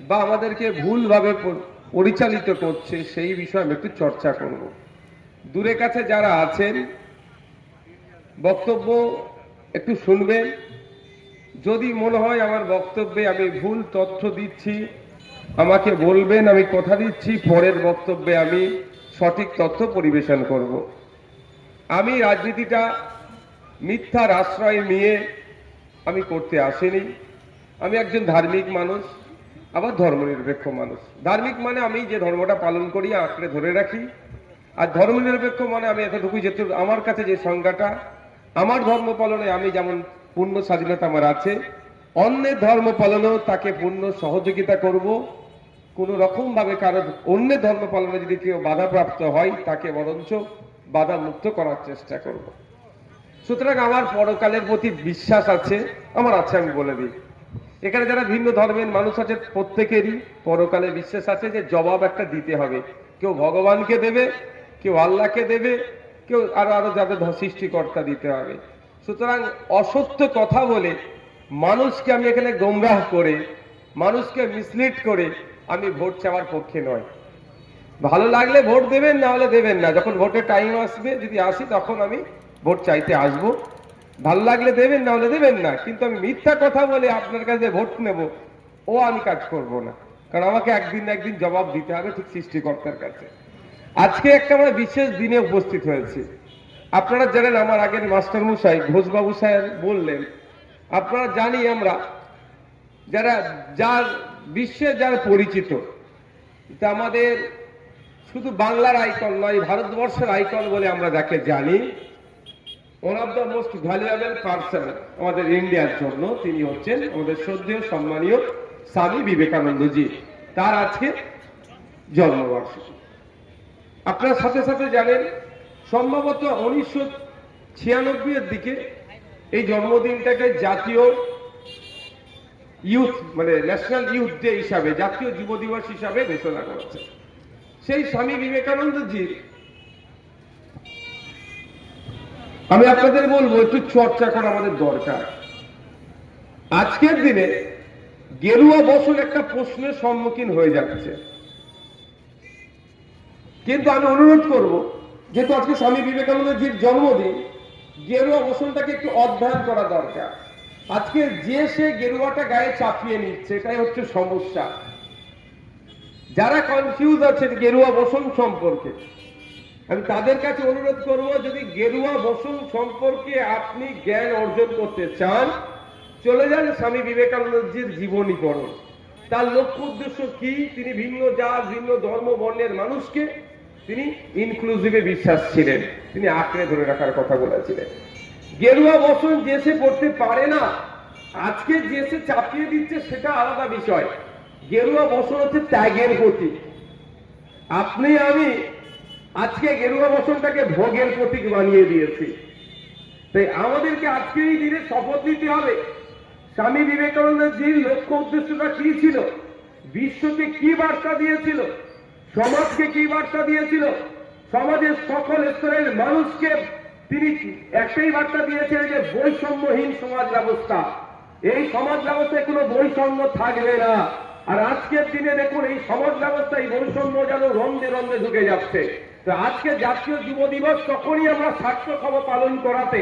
বা আমাদেরকে ভুলভাবে পরিচালিত করছে সেই বিষয়ে আমি একটু চর্চা করব। দূরে কাছে যারা আছেন বক্তব্য একটু শুনবেন। যদি মনে হয় আমার বক্তব্যে আমি ভুল তথ্য দিচ্ছি আমাকে বলবেন, আমি কথা দিচ্ছি পরের বক্তব্যে আমি সঠিক তথ্য পরিবেশন করব। আমি রাজনীতিটা মিথ্যার আশ্রয় নিয়ে আমি করতে আসিনি। আমি একজন ধার্মিক মানুষ, আবার ধর্মনিরপেক্ষ মানুষ। ধার্মিক মানে আমি যে ধর্মটা পালন করি আঁকড়ে ধরে রাখি, আর ধর্মনিরপেক্ষ মানে আমি এতটুকু যেহেতু আমার কাছে যে সংজ্ঞাটা, আমার ধর্ম পালনে আমি যেমন পূর্ণ স্বাধীনতা আমার আছে, অন্যের ধর্ম পালনেও তাকে পূর্ণ সহযোগিতা করব। কোনো রকম ভাবে কারো অন্যের ধর্ম পালনে যদি কেউ বাধাপ্রাপ্ত হয় তাকে বরঞ্চ বাধা মুক্ত করার চেষ্টা করব। সুতরাং আমার পরকালের প্রতি বিশ্বাস আছে, আমার আছে আমি বলে দিই। এখানে যারা ভিন্ন ধর্মের মানুষ আছে প্রত্যেকেরই পরকালে বিশ্বাস আছে যে জবাব একটা দিতে হবে। কেউ ভগবানকে দেবে, কেউ আল্লাহকে দেবে, কেউ আরো যাদের সৃষ্টিকর্তা দিতে হবে। সুতরাং অসত্য কথা বলে মানুষকে আমি এখানে গোমরাহ করে, মানুষকে মিসলিড করে আমি ভোট চাওয়ার পক্ষে নয়। ভালো লাগলে ভোট দেবেন, না হলে দেবেন না। যখন ভোটের টাইম আসবে, যদি আসি তখন আমি ভোট চাইতে আসবো। ভালো লাগলে দেবেন, না হলে দেবেন না। কিন্তু আমি মিথ্যা কথা বলে আপনার কাছে ভোট নেব, ও আমি কাজ করব না। কারণ আমাকে একদিন না একদিন জবাব দিতে হবে ঠিক সৃষ্টিকর্তার কাছে। আজকে একটা আমরা বিশেষ দিনে উপস্থিত হয়েছি। আপনারা জানেন, আমার আগের মাস্টার মশাই ঘোষবাবু সাহেব বললেন, আপনারা জানি আমরা যারা যার বিশ্বে যার পরিচিত, তা আমাদের শুধু বাংলার আইকন নয়, ভারতবর্ষের আইকন বলে আমরা যাকে জানি, one of the most valuable person আমাদের ইন্ডিয়ার জন্য, তিনি হচ্ছেন আমাদের শ্রদ্ধেয় সম্মানীয় স্বামী বিবেকানন্দজি। তার আজকে জন্মবার্ষিকী। আপনার সাথে সাথে জানেন, সম্ভবত 1996 এর দিকে এই জন্মদিনটাকে জাতীয় ইউথ মানে ন্যাশনাল ইউথ ডে হিসাবে, জাতীয় যুব দিবস হিসাবে ঘোষণা করেছে। সেই স্বামী বিবেকানন্দজির আমি আপনাদের বলবো একটু চর্চা করা আমাদের দরকার। আজকের দিনে গেরুয়া বসন একটা প্রশ্নের সম্মুখীন হয়ে যাচ্ছে, কিন্তু আমি অনুরোধ করব, যেহেতু আজকে স্বামী বিবেকানন্দজির জন্মদিন, গেরুয়া বসনটাকে একটু অধ্যয়ন করা দরকার। আজকে যে সে গেরুয়াটা গায়ে চাপিয়ে নিচ্ছে, এটাই হচ্ছে সমস্যা। যারা কনফিউজ আছে গেরুয়া বসন সম্পর্কে, আমি তাদের কাছে অনুরোধ করব, যদি গেরুয়া বসন সম্পর্কে আপনি জ্ঞান অর্জন করতে চান, চলে যান স্বামী বিবেকানন্দজির জীবনী পড়ুন। তার লক্ষ্য উদ্দেশ্য কি? তিনি ভিন্ন জাত, ভিন্ন ধর্ম বর্ণের মানুষকে তিনি ইনক্লুসিভে বিশ্বাস ছিলেন, তিনি আঁকড়ে ধরে রাখার কথা বলেছিলেন। গেরুয়া বসন যে সে পড়তে পারে না, আজকে যে সে চাপিয়ে দিচ্ছে সেটা আলাদা বিষয়। গেরুয়া বসন হচ্ছে ত্যাগের প্রতীক। আপনি আমি আজকে গেরুয়া বসনটাকে ভোগের প্রতীক বানিয়ে দিয়েছি। তাই আমাদেরকে আজকে এই দিনে শপথ নিতে হবে, স্বামী বিবেকানন্দজির লক্ষ্য উদ্দেশ্যটা কি ছিল, বিশ্বকে কি বার্তা দিয়েছিল, সমাজকে কি বার্তা দিয়েছিল, সমাজের সকল স্তরের মানুষকে তিনি একটাই বার্তা দিয়েছিলেন যে বৈষম্যহীন সমাজ ব্যবস্থা। এই সমাজ ব্যবস্থায় কোনো বৈষম্য থাকবে না। আর আজকের দিনে দেখুন, এই সমাজ ব্যবস্থায় বৈষম্য যেন রন্ধে রন্ধে ঢুকে যাচ্ছে। তো আজকে জাতীয় যুব দিবস তখনই আমরা সার্থক হব পালন করাতে,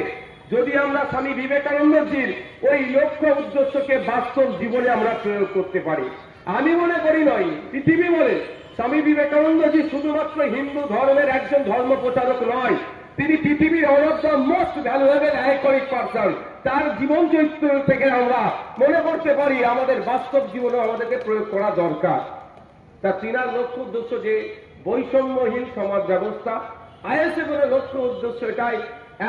যদি আমরা স্বামী বিবেকানন্দজির ওই লক্ষ্য উদ্দেশ্যকে বাস্তব জীবনে আমরা প্রয়োগ করতে পারি। আমি মনে করি নয়, পৃথিবী বলে স্বামী বিবেকানন্দজি শুধুমাত্র হিন্দু ধর্মের একজন ধর্ম প্রচারক নয়, তিনি পৃথিবীর one of the most valuable iconic person. তার জীবন চরিত্র থেকে আমরা মনে করতে পারি আমাদের বাস্তব জীবনে আমাদেরকে প্রয়োগ করা দরকার। তা তিনার লক্ষ্য উদ্দেশ্য যে বৈষম্যহীন সমাজ ব্যবস্থা, আইএসএফের লক্ষ্য উদ্দেশ্য এটাই,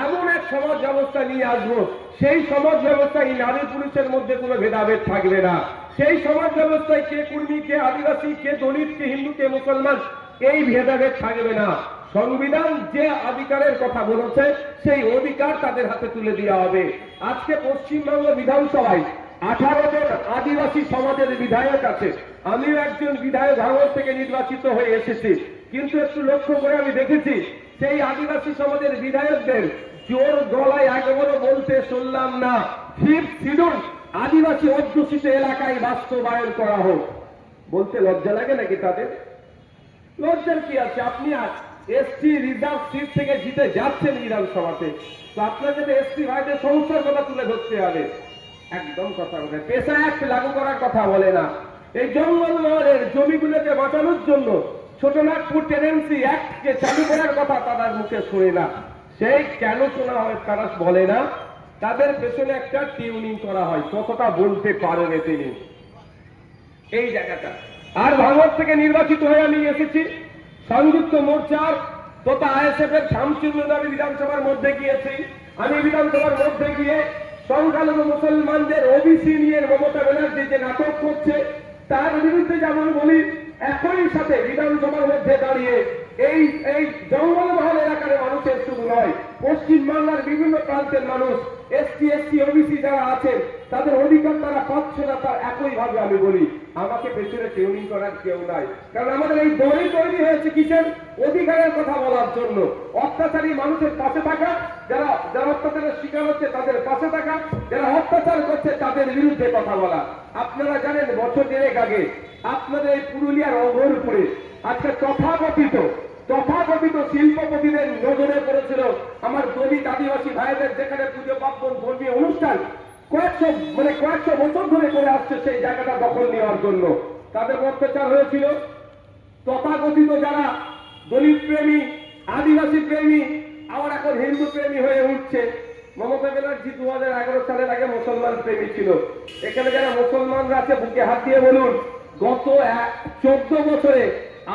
এমন এক সমাজ ব্যবস্থা নিয়ে আসবো, সেই সমাজ ব্যবস্থায় এই নারী পুরুষের মধ্যে কোনো ভেদাভেদ থাকবে না। সেই সমাজ ব্যবস্থায় কে কুর্মী, কে আদিবাসী, কে দলিত, কে হিন্দু, কে মুসলমান, এই ভেদাভেদ থাকবে না। সংবিধান যে অধিকারের কথা বলেছে সেই অধিকার তাদের হাতে তুলে দেওয়া হবে। আজকে পশ্চিমবঙ্গ বিধানসভায় 18 জন আদিবাসী সমাজের বিধায়ক আছে। আমিও একজন বিধায়ক ভাঙড় থেকে নির্বাচিত হয়ে এসেছি, কিন্তু একটু লক্ষ্য করে আমি দেখেছি সেই আদিবাসী সমাজের বিধায়কদের জোর গলায় একবারও বলতে শুনলাম না 5th শিডিউল আদিবাসী অধ্যুষিত এলাকায় বাস্তবায়ন করা হোক। বলতে লজ্জা লাগে নাকি তাদের? লজ্জার কি আছে? আপনি এসটি রিজার্ভ সিট থেকে জিতে যাচ্ছেন বিধানসভাতে, তো আপনার যাতে এসটি ভাইদের সমস্যার কথা তুলে ধরতে হবে। একদম কথা বলে পেশা অ্যাক্ট লাগু করার কথা বলে না। এই জঙ্গলমহলের জমিগুলোকে বাঁচানোর জন্য ছোটনাগপুর টেনেন্সি অ্যাক্টকে চালু করার কথা তাদের মুখে শুনে না। সেই কেন শোনা হয় তারা বলে না, তাদের পেছনে একটা টিউনিং করা হয়, কতটা বলতে পারেন তিনি এই জায়গাটা। আর ভারত থেকে নির্বাচিত হয়ে আমি এসেছি, সংযুক্ত মোর্চার তথা আইএসএফ এর শামসুন্নার আমি বিধানসভার মধ্যে গিয়েছি। আমি বিধানসভার মধ্যে গিয়ে সংখ্যালঘু মুসলমানদের ওবিসি নিয়ে মমতা ব্যানার্জি যে নাটক করছে তার বিরুদ্ধে যেমন বলি, একই সাথে বিধানসভার মধ্যে দাঁড়িয়ে এই এই জঙ্গলমহল এলাকার মানুষের শুধু নয়, পশ্চিমবাংলার বিভিন্ন প্রান্তের মানুষ এসটি ওবিসি যারা আছেন তাদের অধিকার তারা পাচ্ছে না, তার একইভাবে আমি বলি আমাকে পেছনে টিউনিং করার কেউ নাই। কারণ আমাদের এই দলই তৈরি হয়েছে কিসের? অধিকারের কথা বলার জন্য। অত্যাচারী মানুষের পাশে থাকা, যারা যারা অত্যাচারের শিকার হচ্ছে তাদের পাশে থাকা, যারা অত্যাচার করছে তাদের বিরুদ্ধে কথা বলা। আপনারা জানেন বছর দেড়েক আগে আপনাদের এই পুরুলিয়ার অঘোরপুরে আজকে তথাকথিত শিল্পপতিদের নজরে পড়েছিল আমার দলিত আদিবাসী ভাইদের, যেখানে পুজো পার্বণ ধর্মীয় অনুষ্ঠান কয়েকশো বছর ধরে করে আসছে সেই জায়গাটা দখল নেওয়ার জন্য তাদের অত্যাচার হয়েছিল। তথাকথিত যারা দলিত প্রেমী, আদিবাসী প্রেমী, আবার এখন হিন্দু প্রেমী হয়ে উঠছে। মমতা ব্যানার্জি 2011 সালের আগে মুসলমান প্রেমী ছিল। এখানে যারা মুসলমানরা আছে বুকে হাত দিয়ে বলুন, গত 14 বছরে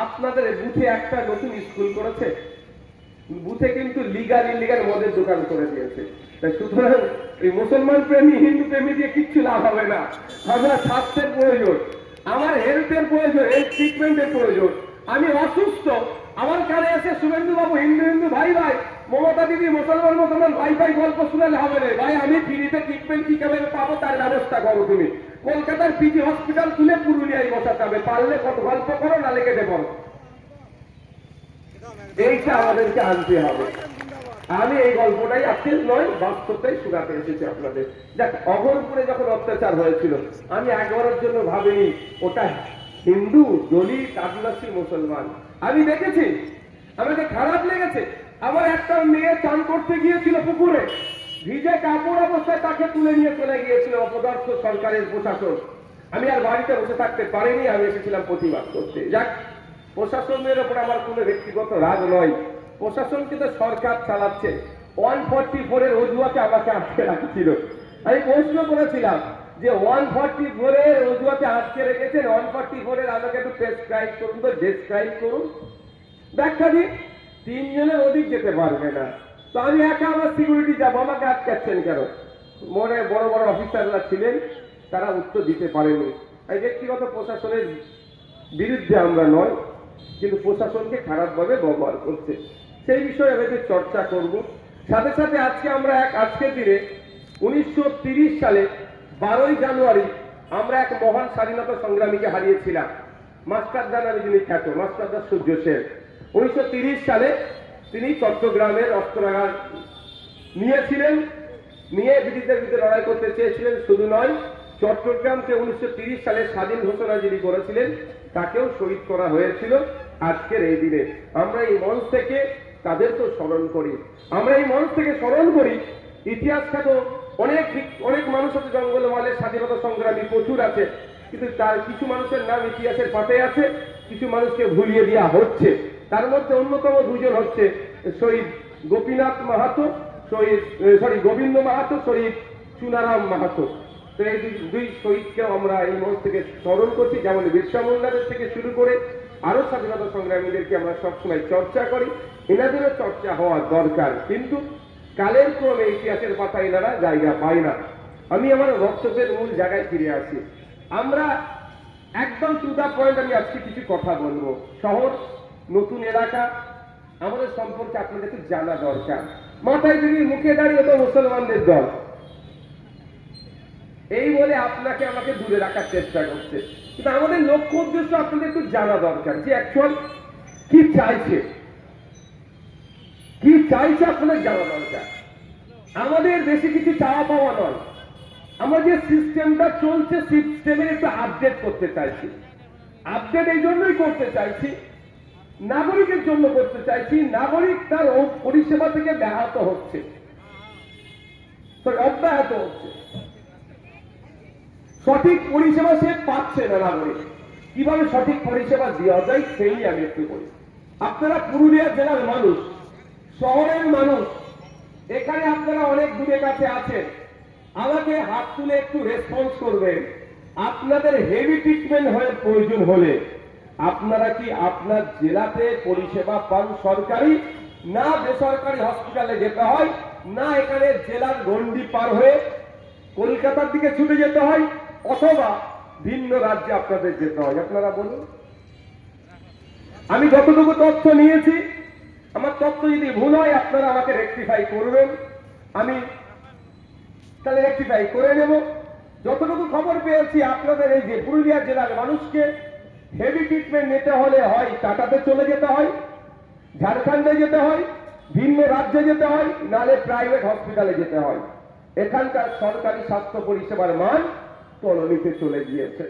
আপনাদের বুথে একটা নতুন স্কুল করেছে? বুথে কিন্তু লিগাল ইলিগাল মদের দোকান করে দিয়েছে। সুতরাং এই মুসলমান প্রেমী হিন্দু প্রেমী দিয়ে কিচ্ছু লাভ হবে না। আমার স্বাস্থ্যের প্রয়োজন, আমার হেলথের প্রয়োজন, হেলথ ট্রিটমেন্টের প্রয়োজন। আমি অসুস্থ, আমার কানে এসে শুভেন্দু বাবু হিন্দু ভাই মমতা দিদি মুসলমান ভাই গল্প শুনালে হবে না ভাই। আমি ফ্রিতে ট্রিটমেন্ট কি করে পাবো তার ব্যবস্থা করো তুমি। কলকাতার পিজি হসপিটাল তুলে পুরুলিয়ায় বসাতে হবে, পারলে কত গল্প করো না লেগে দেবো। এইটা আমাদেরকে আনতে হবে। আমি এই গল্পটাই আজকে নয়, বাস্তবটাই শোনাতে এসেছি আপনাদের। দেখ, অঘোরপুরে যখন অত্যাচার হয়েছিল আমি একবারের জন্য ভাবিনি ওটা হিন্দু, দলিত, আদিবাসী, মুসলমান। আমি দেখেছি, আমাকে খারাপ লেগেছে। আমার একটা মেয়ে চান করতে গিয়েছিল পুকুরে, ভিজে কাপড় অবস্থায় তাকে তুলে নিয়ে চলে গিয়েছিল অপদার্থ সরকারের প্রশাসন। আমি আর বাড়িতে বসে থাকতে পারিনি, আমি এসেছিলাম প্রতিবাদ করতে। যাক, প্রশাসনের ওপর আমার কোনো ব্যক্তিগত রাগ নয়, প্রশাসনকে তো সরকার চালাচ্ছে। 144 এর অজুহাতে আমাকে আটকে রাখছিল। আমি প্রশ্ন করেছিলাম যে 144 এর অজুহাতে আটকে রেখেছেন, 144 এর আমাকে একটু প্রেসক্রাইব করুন, তো ডেসক্রাইব করুন, ব্যাখ্যা দিন। 3 জনের অধিক যেতে পারবে না, তো আমি একা আমার সিকিউরিটি যাবো, আমাকে আটকাচ্ছেন কেন? মনে বড় বড় অফিসাররা ছিলেন, তারা উত্তর দিতে পারেনি। এই ব্যক্তিগত প্রশাসনের বিরুদ্ধে আমরা নয়, কিন্তু প্রশাসনকে খারাপভাবে ব্যবহার করছে, সেই বিষয়ে আমাদের চর্চা করব। সাথে সাথে আজকে আমরা আজকের দিনে 1930 সালে 12ই জানুয়ারি আমরা এক মহান স্বাধীনতা সংগ্রামীকে হারিয়েছিলাম। মাস্টারদা নামে যিনি খ্যাত, মাস্টারদা সূর্য সেন। 1930 সালে তিনি চট্টগ্রামের অস্ত্রাগার নিয়েছিলেন, নিয়ে ব্রিটিশদের বিরুদ্ধে লড়াই করতে চেয়েছিলেন। শুধু নয়, চট্টগ্রামকে 1930 সালে স্বাধীন ঘোষণা যিনি করেছিলেন তাকেও শহীদ করা হয়েছিল। আজকের এই দিনে আমরা এই মঞ্চ থেকে তাদেরকে স্মরণ করি। আমরা এই মঞ্চ থেকে স্মরণ করি ইতিহাস খ্যাত অনেক মানুষ আছে, জঙ্গলমহলের স্বাধীনতা সংগ্রামী প্রচুর আছে, কিন্তু তার কিছু মানুষের নাম ইতিহাসের পাতায় আছে, কিছু মানুষকে ভুলিয়ে দেওয়া হচ্ছে। তার মধ্যে অন্যতম দুজন হচ্ছে শহীদ গোপীনাথ মাহাতো, গোবিন্দ মাহাতো, শহীদ চুনারাম মাহাতো। তো এই দুই শহীদকে আমরা এই মঞ্চ থেকে স্মরণ করছি। যেমন বিরসা মুন্ডাদের থেকে শুরু করে আরো স্বাধীনতা সংগ্রামীদেরকে আমরা সবসময় চর্চা করি, এনাদেরও চর্চা হওয়া দরকার, কিন্তু কালের ক্রমে ইতিহাসের পাতায় এনারা জায়গা পায় না। আমি আমার বক্তব্যের মূল জায়গায় ফিরে আসি। আমরা একদম টু দা পয়েন্ট আমি আজকে কিছু কথা বলবো। শহর, নতুন এলাকা, আমাদের সম্পর্কে আপনাদের একটু জানা দরকার। মাথায় যদি মুখে দাঁড়িয়ে তো মুসলমানদের দল, এই বলে আপনাকে আমাকে দূরে রাখার চেষ্টা করছে, কিন্তু আমাদের লক্ষ্য উদ্দেশ্য আপনাদের একটু জানা দরকার যে অ্যাকচুয়াল কি চাইছে, আপনাদের জানা দরকার। আমাদের বেশি কিছু চাওয়া পাওয়া নয়, আমরা যে সিস্টেমটা চলছে সিস্টেমের একটু আপডেট করতে চাইছি। আপডেট এই জন্যই করতে চাইছি, নাগরিকের জন্য করতে চাইছি। নাগরিক তার পরিষেবা থেকে ব্যাহত হচ্ছে, অব্যাহত হচ্ছে, সঠিক পরিষেবা সে পাচ্ছে না। নাগরিক কিভাবে সঠিক পরিষেবা দেওয়া যায় সেই আমি একটু বলি। আপনারা পুরুলিয়া জেলার মানুষ, শহরের মানুষ, এখানে আপনারা অনেক দূরে কাছে আছেন, আমাকে হাত তুলে একটু রেসপন্স করবেন। আপনাদের হেভি ট্রিটমেন্ট হয়ে প্রয়োজন হলে আপনারা কি আপনার জেলাতে পরিষেবা পান সরকারি, না বেসরকারি হসপিটালে যেতে হয়, না এখানে জেলার গন্ডি পার হয়ে কলকাতার দিকে ছুটে যেতে হয়, অথবা ভিন্ন রাজ্যে আপনাদের যেতে হয়? আপনারা বলুন। আমি যতটুকু তথ্য নিয়েছি, আমার তথ্য যদি ভুল হয় আপনারা আমাকে রেকটিফাই করবেন, আমি তাহলে রেকটিফাই করে নেব। যতটুকু খবর পেয়েছি আপনাদের এই যে পুরুলিয়া জেলার মানুষকে হেভি ট্রিটমেন্ট নিতে হলে হয় টাটাতে চলে যেতে হয়, ঝাড়খণ্ডে যেতে হয়, ভিন্ন রাজ্যে যেতে হয়, নালে প্রাইভেট হসপিটালে যেতে হয়। এখানকার সরকারি স্বাস্থ্য পরিষেবার মান তলানিতে চলে গিয়েছে।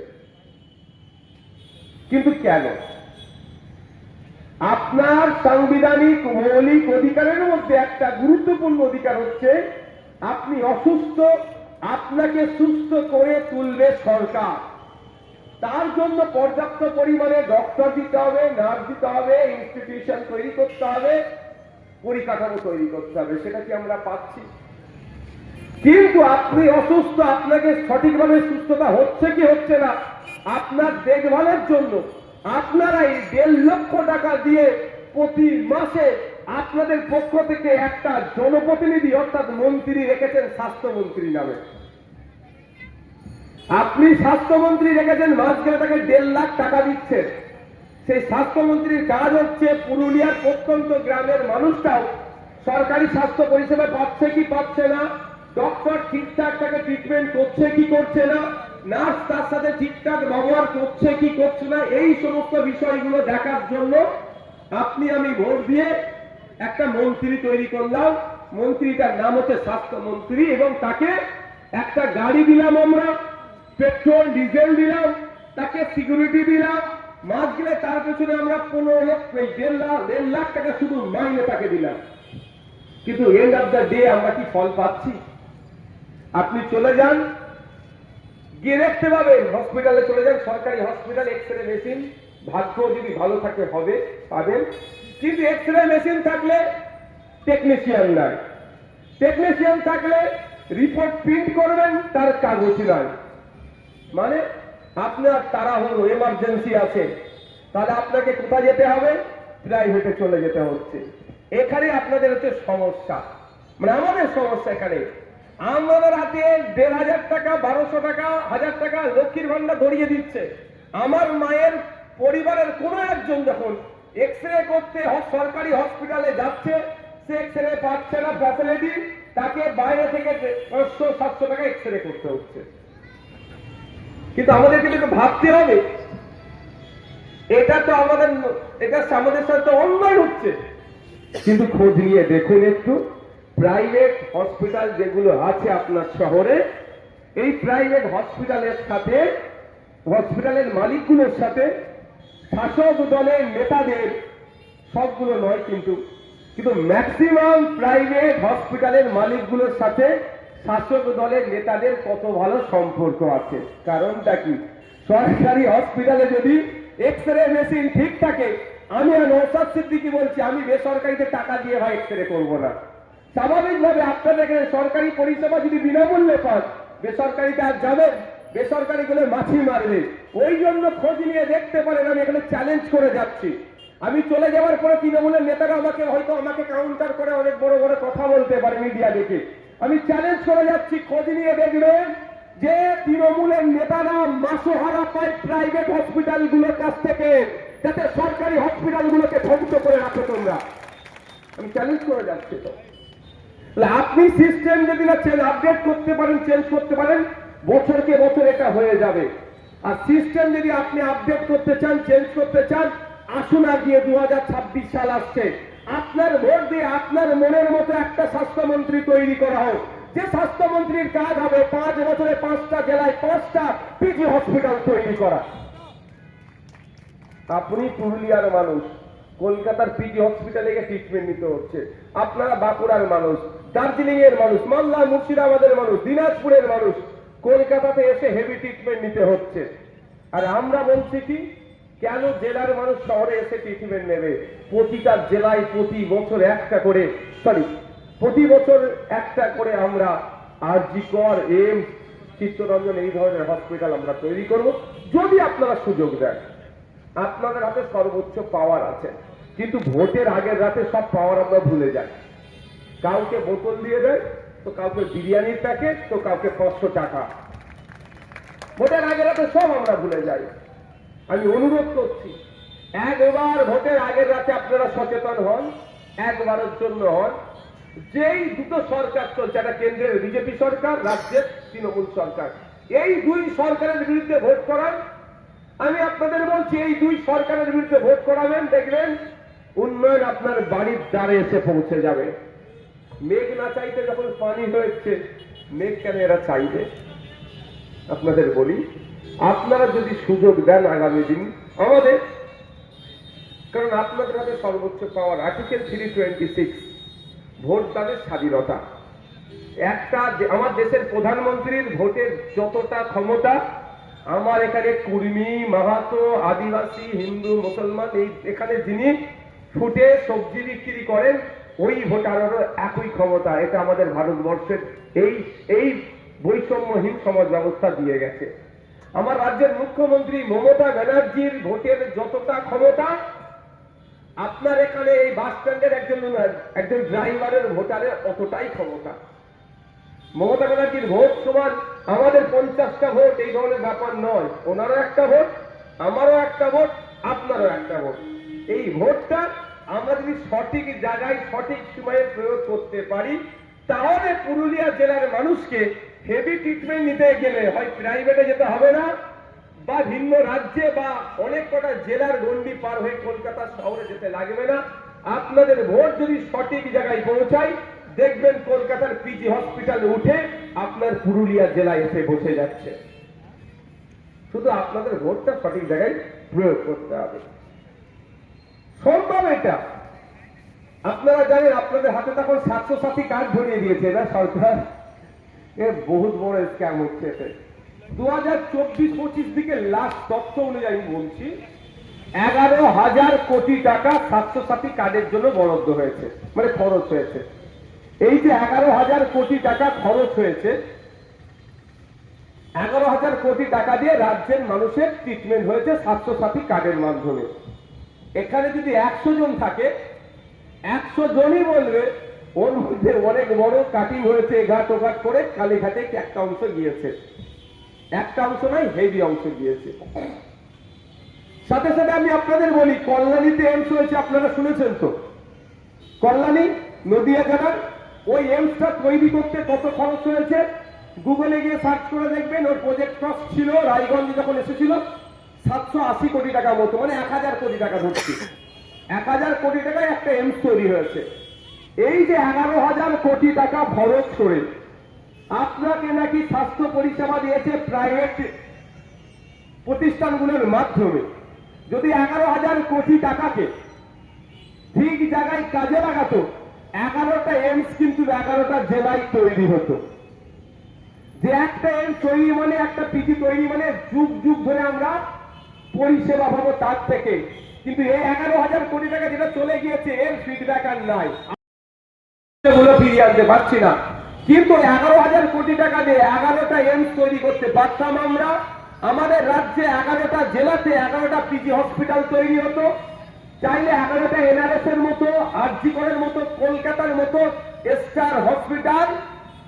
কিন্তু কেন? আপনার সাংবিধানিক মৌলিক অধিকারের মধ্যে একটা গুরুত্বপূর্ণ অধিকার হচ্ছে আপনি অসুস্থ, আপনাকে সুস্থ করে তুলবে সরকার। তার জন্য পর্যাপ্ত পরিমাণে ডক্টর দিতে হবে, নার্স দিতে হবে, ইনস্টিটিউশন তৈরি করতে হবে, পরিকাঠামো তৈরি করতে হবে। সেটা কি আমরা পাচ্ছি? কিন্তু আপনি অসুস্থ, আপনাকে সঠিকভাবে সুস্থতা হচ্ছে কি হচ্ছে না, আপনার দেখভালের জন্য আপনারাই 1.5 লক্ষ টাকা দিয়ে প্রতি মাসে আপনাদের পক্ষ থেকে একটা জনপ্রতিনিধি অর্থাৎ মন্ত্রী রেখেছেন স্বাস্থ্যমন্ত্রী নামে। আপনি স্বাস্থ্যমন্ত্রী রেখেছেন, মাস গেলে তাকে 1.5 লাখ টাকা দিচ্ছেন। সেই স্বাস্থ্যমন্ত্রীর কাজ হচ্ছে পুরুলিয়ার প্রত্যন্ত গ্রামের মানুষটাও সরকারি স্বাস্থ্য পরিষেবা পাচ্ছে কি পাচ্ছে না, ডক্টর ঠিকঠাক তাকে ট্রিটমেন্ট করছে কি করছে না, নার্স তার সাথে ঠিকঠাক ব্যবহার করছে কি করছে না, এই সমস্ত বিষয়গুলো দেখার জন্য আপনি আমি ভোট দিয়ে একটা মন্ত্রী তৈরি করলাম। মন্ত্রীটার নাম হচ্ছে স্বাস্থ্যমন্ত্রী, এবং তাকে একটা গাড়ি দিলাম, আমরা পেট্রোল ডিজেল দিলাম, তাকে সিকিউরিটি দিলাম, মাস গেলে তার পেছনে আমরা 15 লক্ষ 1.5 লাখ টাকা শুধু মাইনে তাকে দিলাম। কিন্তু এন্ড অফ দ্য ডে আমরা কি ফল পাচ্ছি? আপনি চলে যান, গিয়ে দেখতে পাবেন, হসপিটালে চলে যান, সরকারি হসপিটাল, এক্সরে মেশিন, ভাগ্য যদি ভালো থাকে হবে পাবেন। কিন্তু এক্সরে মেশিন থাকলে টেকনিশিয়ান নাই, টেকনিশিয়ান থাকলে রিপোর্ট প্রিন্ট করবেন তার কাগজ নাই। মানে আপনার তাড়াহুড়ো এমার্জেন্সি আছে, তাহলে আপনাকে কোথায় যেতে হবে? প্রাইভেটে চলে যেতে হচ্ছে। এখানে আপনাদের হচ্ছে সমস্যা, মানে আমাদের সমস্যা এখানে। আমাদের হাতে 1,500 টাকা, 1200 টাকা, 1000 টাকা লক্ষ্মীর ভান্ডার ধরিয়ে দিচ্ছে। আমার মায়ের পরিবারের কোনো একজন যখন এক্সরে করতে সরকারি হসপিটালে যাচ্ছে, সে এক্সরে পাচ্ছে না ফ্যাসিলিটি, তাকে বাইরে থেকে 500-700 টাকা এক্সরে করতে হচ্ছে। কিন্তু আমাদেরকে কিন্তু ভাবতে হবে, এটা তো আমাদের সাথে অন্যায় হচ্ছে। কিন্তু খোঁজ নিয়ে দেখুন একটু, প্রাইভেট হসপিটাল যেগুলো আছে আপনার শহরে, এই প্রাইভেট হসপিটালের সাথে, হসপিটালের মালিকগুলোর সাথে শাসক দলের নেতাদের, সবগুলো নয় কিন্তু ম্যাক্সিমাম প্রাইভেট হসপিটালের মালিকগুলোর সাথে শাসক দলের নেতাদের কত ভালো সম্পর্ক আছে। কারণটা কি? সরকারি হসপিটালে যদি এক্সরে মেশিন ঠিক থাকে, আমি নওশাদ সিদ্দিকী বলছি, আমি বেসরকারিতে টাকা দিয়ে ভাই এক্সরে করবো না। স্বাভাবিকভাবে আপনাদের এখানে সরকারি পরিষেবা যদি বিনামূল্যে পান, বেসরকারিতে আর যাবেন, বেসরকারি গুলো মাছি মারবে। ওই জন্য খোঁজ নিয়ে দেখতে পারেন, আমি এখানে চ্যালেঞ্জ করে যাচ্ছি। আমি চলে যাওয়ার পরে তৃণমূলের নেতারা আমাকে কাউন্টার করে অনেক বড় বড় কথা বলতে পারে মিডিয়া দেখে। আমি চ্যালেঞ্জ করে যাচ্ছি, খোঁজ নিয়ে দেখবেন যে তৃণমূলের নেতারা মাসোহারা পায় প্রাইভেট হসপিটাল গুলোর কাছ থেকে, যাতে সরকারি হসপিটাল গুলোকে ধ্বংস করে রাখো তোমরা। আমি চ্যালেঞ্জ করে যাচ্ছি। তো আপনি সিস্টেম যদি না আপডেট করতে পারেন, চেঞ্জ করতে পারেন, বছরকে বছর এটা হয়ে যাবে। আর সিস্টেম যদি আপনি আপডেট করতে চান, চেঞ্জ করতে চান, আসুন আগিয়ে 2026 সাল আসছে, আপনার ভোট দিয়ে আপনার মনের মতো একটা স্বাস্থ্যমন্ত্রী তৈরি করা হোক, যে স্বাস্থ্যমন্ত্রীর কাজ হবে 5 বছরে 5টা জেলায় 5টা পিজি হসপিটাল তৈরি করা। আপনি পুরুলিয়ার মানুষ, কলকাতার পিজি হসপিটালে গিয়ে ট্রিটমেন্ট নিতে হচ্ছে। আপনারা বাঁকুড়ার মানুষ, দার্জিলিং এর মানুষ, মালদা মুর্শিদাবাদের মানুষ, দিনাজপুরের মানুষ, কলকাতাতে এসে হেভি ট্রিটমেন্ট নিতে হচ্ছে। আর আমরা বলছি কি, কেন জেলার মানুষ শহরে এসে ট্রিটমেন্ট নেবে? প্রতিটা জেলায় প্রতি বছর একটা করে আমরা আরজি কর, এইমস, চিত্তরঞ্জন এই ধরনের হসপিটাল আমরা তৈরি করব, যদি আপনারা সুযোগ দেন। আপনাদের হাতে সর্বোচ্চ পাওয়ার আছে, কিন্তু ভোটের আগের রাতে সব পাওয়ার আমরা ভুলে যাই। কাউকে বোতল দিয়ে দেয়, তো কাউকে বিরিয়ানির প্যাকেট, তো কাউকে 500 টাকা। ভোটের আগের রাতে সব আমরা ভুলে যাই। আমি অনুরোধ করছি, একবার ভোটের আগের রাতে আপনারা সচেতন হন, একবারের জন্য হন। যেই দুটো সরকার চলছে, একটা কেন্দ্রের বিজেপি সরকার, রাজ্যের তৃণমূল সরকার, এই দুই সরকারের বিরুদ্ধে ভোট করান। আমি আপনাদের বলছি, এই দুই সরকারের বিরুদ্ধে ভোট করাবেন, দেখবেন উন্নয়ন আপনার বাড়ির দ্বারে এসে পৌঁছে যাবে। মেঘ না চাইতে যখন পানি হয়েছে, মেঘ কেন এরা চাইবে? আপনাদের বলি, আপনারা যদি সুযোগ দেন আগামী দিন আমাদের, কারণ আপনাদের হাতে সর্বোচ্চ পাওয়ার। আর্টিকেল 326, ভোটদানের স্বাধীনতা। আমার দেশের প্রধানমন্ত্রীর ভোটের যতটা ক্ষমতা, আমার এখানে কুর্মী, মাহাতো, আদিবাসী, হিন্দু, মুসলমান, এখানে যিনি ফুটে সবজি বিক্রি করেন, ওই ভোটারেরও একই ক্ষমতা। এটা আমাদের ভারতবর্ষের এই বৈষম্যহীন সমাজ ব্যবস্থা দিয়ে গেছে। আমার রাজ্যের মুখ্যমন্ত্রী মমতা ব্যানার্জির ভোটের যতটা ক্ষমতা, আপনার এখানে এই বাস স্ট্যান্ডের একজন ড্রাইভারের ভোটারের অতটাই ক্ষমতা। মমতা ব্যানার্জির ভোট সমান আমাদের 50টা ভোট, এই ধরনের ব্যাপার নয়। ওনারও একটা ভোট, আমারও একটা ভোট, আপনারও একটা ভোট। এই ভোটটা আমরা যদি সঠিক জায়গায় সঠিক সময়ে প্রয়োগ করতে পারি, তাহলে পুরুলিয়া জেলার মানুষকে হেভি ট্রিটমেন্ট নিতে গেলে হয় প্রাইভেটে যেতে হবে না, বা ভিন্ন রাজ্যে বা অনেক কটা জেলার গন্ডি পার হয়ে কলকাতা শহরে যেতে লাগবে না। আপনাদের ভোট যদি সঠিক জায়গায় পৌঁছায়, দেখবেন কলকাতার পিজি হসপিটালে উঠে আপনার পুরুলিয়া জেলায় এসে বসে যাচ্ছে। শুধু আপনাদের ভোটটা সঠিক জায়গায় প্রয়োগ করতে হবে। সম্ভব এটা। আপনারা জানেন, আপনাদের হাতে তখন 700 কার্ড ধরিয়ে দিয়েছে না সরকার। বহুত বড় স্ক্যাম হচ্ছে এতে। 2024-25 দিকে লাস্ট তথ্য অনুযায়ী বলছি, 11,000 কোটি টাকা 700 কার্ডের জন্য বরাদ্দ হয়েছে, মানে খরচ হয়েছে। এই যে 11,000 কোটি টাকা খরচ হয়েছে, 11,000 কোটি টাকা দিয়ে রাজ্যের মানুষের ট্রিটমেন্ট হয়েছে 700 কার্ডের মাধ্যমে। এখানে যদি 100 জন থাকে, 100 জনই বলবে ওর মধ্যে অনেক বড় কাটিং হয়েছে, এঘাট ওঘাট করে কালীঘাটে একটা অংশ গিয়েছে। একটা অংশ নয়, হেভি অংশ গিয়েছে। সাথে সাথে আমি আপনাদের বলি, কল্যাণীতে এইমস হয়েছে, আপনারা শুনেছেন তো? কল্যাণী নদিয়া জেলার ওই এইমসটা তৈরি করতে কত খরচ হয়েছে? গুগলে গিয়ে সার্চ করে দেখবেন। ওর প্রজেক্ট কস্ট ছিল, রায়গঞ্জে যখন এসেছিল, 780 কোটি টাকা মতো, মানে 1000 কোটি টাকা ধরছি। 1000 কোটি টাকায় একটা এইমস তৈরি হয়েছে। এই যে 11,000 কোটি টাকা খরচ করে আপনাকে নাকি স্বাস্থ্য পরিষেবা দিয়েছে প্রাইভেট প্রতিষ্ঠানগুলোর মাধ্যমে, যদি 11,000 কোটি টাকাকে ঠিক জায়গায় কাজে লাগাতো, 11টা এইমস কিন্তু 11টা জেলায় তৈরি হতো। যে একটা এইমস তৈরি মানে, একটা পিজি তৈরি মানে যুগ যুগ ধরে আমরা পরিষেবা পাবো তার থেকে। কিন্তু এই 11,000 কোটি টাকা যেটা চলে গিয়েছে, এর ফিডব্যাক আর নাই, ফিরিয়ে আনতে পারছি না। কিন্তু 11,000 কোটি টাকা দিয়ে 11টা এইমস তৈরি করতে পারতাম আমরা। আমাদের রাজ্যে 11টা জেলাতে 11টা পিজি হসপিটাল তৈরি হতো। চাইলে 11টা এনআরএস এর মতো, আরজি করের মতো, কলকাতার মতো স্টার হসপিটাল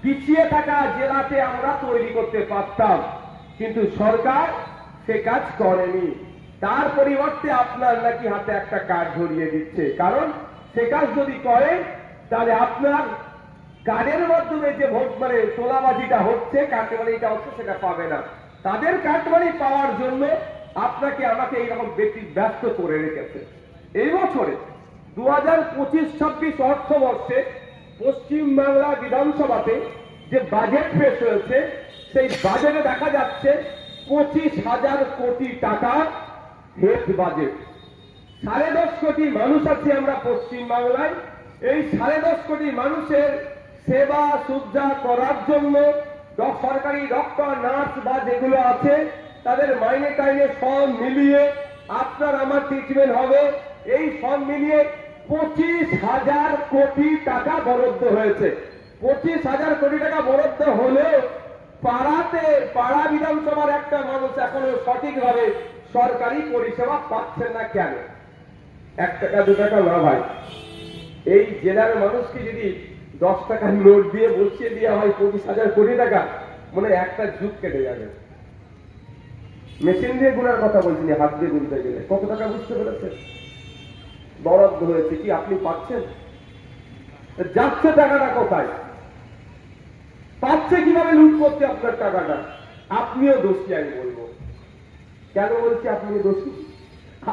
পিছিয়ে থাকা জেলাতে আমরা তৈরি করতে পারতাম। কিন্তু সরকার সে কাজ করেনি। তার পরিবর্তে আপনার নাকি হাতে একটা কার্ড ধরিয়ে দিচ্ছে। কারণ সে কাজ যদি করে, তাহলে আপনার কার্ডের মাধ্যমে যে ভোট মানে তোলাবাজিটা হচ্ছে, কাটমানিটা হচ্ছে, সেটা পাবে না। তাদের কাটমানি পাওয়ার জন্য আপনাকে আমাকে এইরকম ব্যস্ত করে রেখেছে। এই বছরে 2025-26 অর্থবর্ষে পশ্চিমবাংলা বিধানসভাতে যে বাজেট পেশ হয়েছে, সেই বাজেটে দেখা যাচ্ছে 25,000 কোটি টাকা হেড বাজেট। 10.5 কোটি মানুষ আছে আমরা পশ্চিম বাংলায়। এই 10.5 কোটি মানুষের সেবা সুবিধা করার জন্য সরকারি ডক্টর, নার্স বা যেগুলো আছে তাদের মাইনে টাইনে সব মিলিয়ে আপনার আমার ট্রিটমেন্ট হবে। এই সব মিলিয়ে 25,000 কোটি টাকা বরাদ্দ হয়েছে। 25,000 কোটি টাকা বরাদ্দ হলেও পাড়া বিধানসভার একটা মানুষ এখনো সঠিকভাবে সরকারি পরিষেবা পাচ্ছেন না। কেন? 1 টাকা 2 টাকা না ভাই, এই জেলার মানুষকে যদি 10 টাকার নোট দিয়ে বসিয়ে দেওয়া হয় 25,000 কোটি টাকা, মনে একটা যুগ কেটে যাবে। মেশিন দিয়ে গুনার কথা বলছি, হাত দিয়ে গুনতে গেলে কত টাকা বুঝতে পেরেছেন বরাদ্দ হয়েছে? কি আপনি পাচ্ছেন? যাচ্ছে টাকাটা কোথায়? পাচ্ছে কিভাবে? লুট করতে আপনার টাকাটা। আপনিও দোষী, আমি বলবো। কেন বলছি আপনিও দোষী?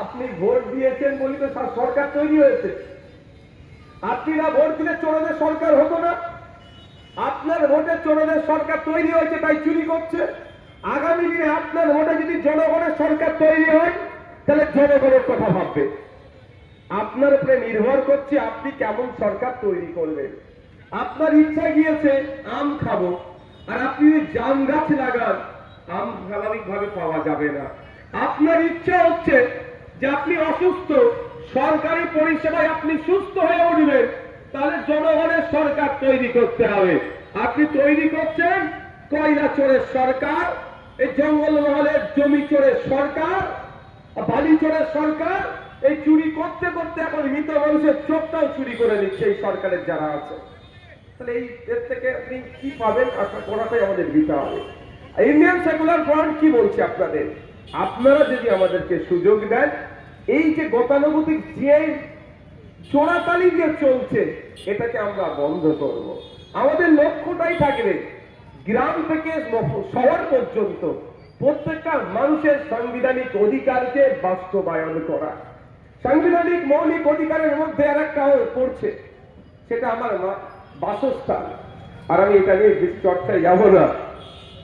আপনি ভোট দিয়েছেন বলি তো সরকার তৈরি হয়েছে। আপনি না ভোট দিলে চোরদের সরকার হতো না। আপনার ভোটে চোরদের সরকার তৈরি হয়েছে, তাই চুরি করছে। আগামী দিনে আপনার ভোটে যদি জনগণের সরকার তৈরি হয়, তাহলে জনগণের কথা ভাববে। আপনার উপরে নির্ভর করছে আপনি কেমন সরকার তৈরি করবেন। আপনার ইচ্ছা গিয়েছে আম খাবো, আর আপনি জাম গাছ লাগান, আম স্বাভাবিকভাবে পাওয়া যাবে না। আপনার ইচ্ছা হচ্ছে যে আপনি অসুস্থ, সরকারি পরিষেবায় আপনি সুস্থ হয়ে উঠবেন, তাহলে জনগণের সরকার তৈরি করতে হবে। আপনি তৈরি করছেন কয়লা চোরের সরকার, এই জঙ্গলমহলের জমি চোরের সরকার, বালি চোরের সরকার। এই চুরি করতে করতে এখন মৃত মানুষের চোখটাও চুরি করে নিচ্ছে এই সরকারের যারা আছে। তাহলে এই এর থেকে আপনি কি পাবেন আশা করাটাই আমাদের দিতে হবে। ইন্ডিয়ান সেকুলার ফ্রন্ট কি বলছে আপনাদের? আপনারা যদি আমাদেরকে সুযোগ দেন, এই যে গতানুগতিক যে চোরাতালি যে চলছে, এটাকে আমরা বন্ধ করব। আমাদের লক্ষ্যটাই থাকবে গ্রাম থেকে শহর পর্যন্ত প্রত্যেকটা মানুষের সাংবিধানিক অধিকারকে বাস্তবায়ন করা। সাংবিধানিক মৌলিক অধিকারের মধ্যে আর একটা পড়ছে, সেটা আমার বাসস্থান। আর আমি এটা নিয়ে বেশি চর্চায় যাবো না,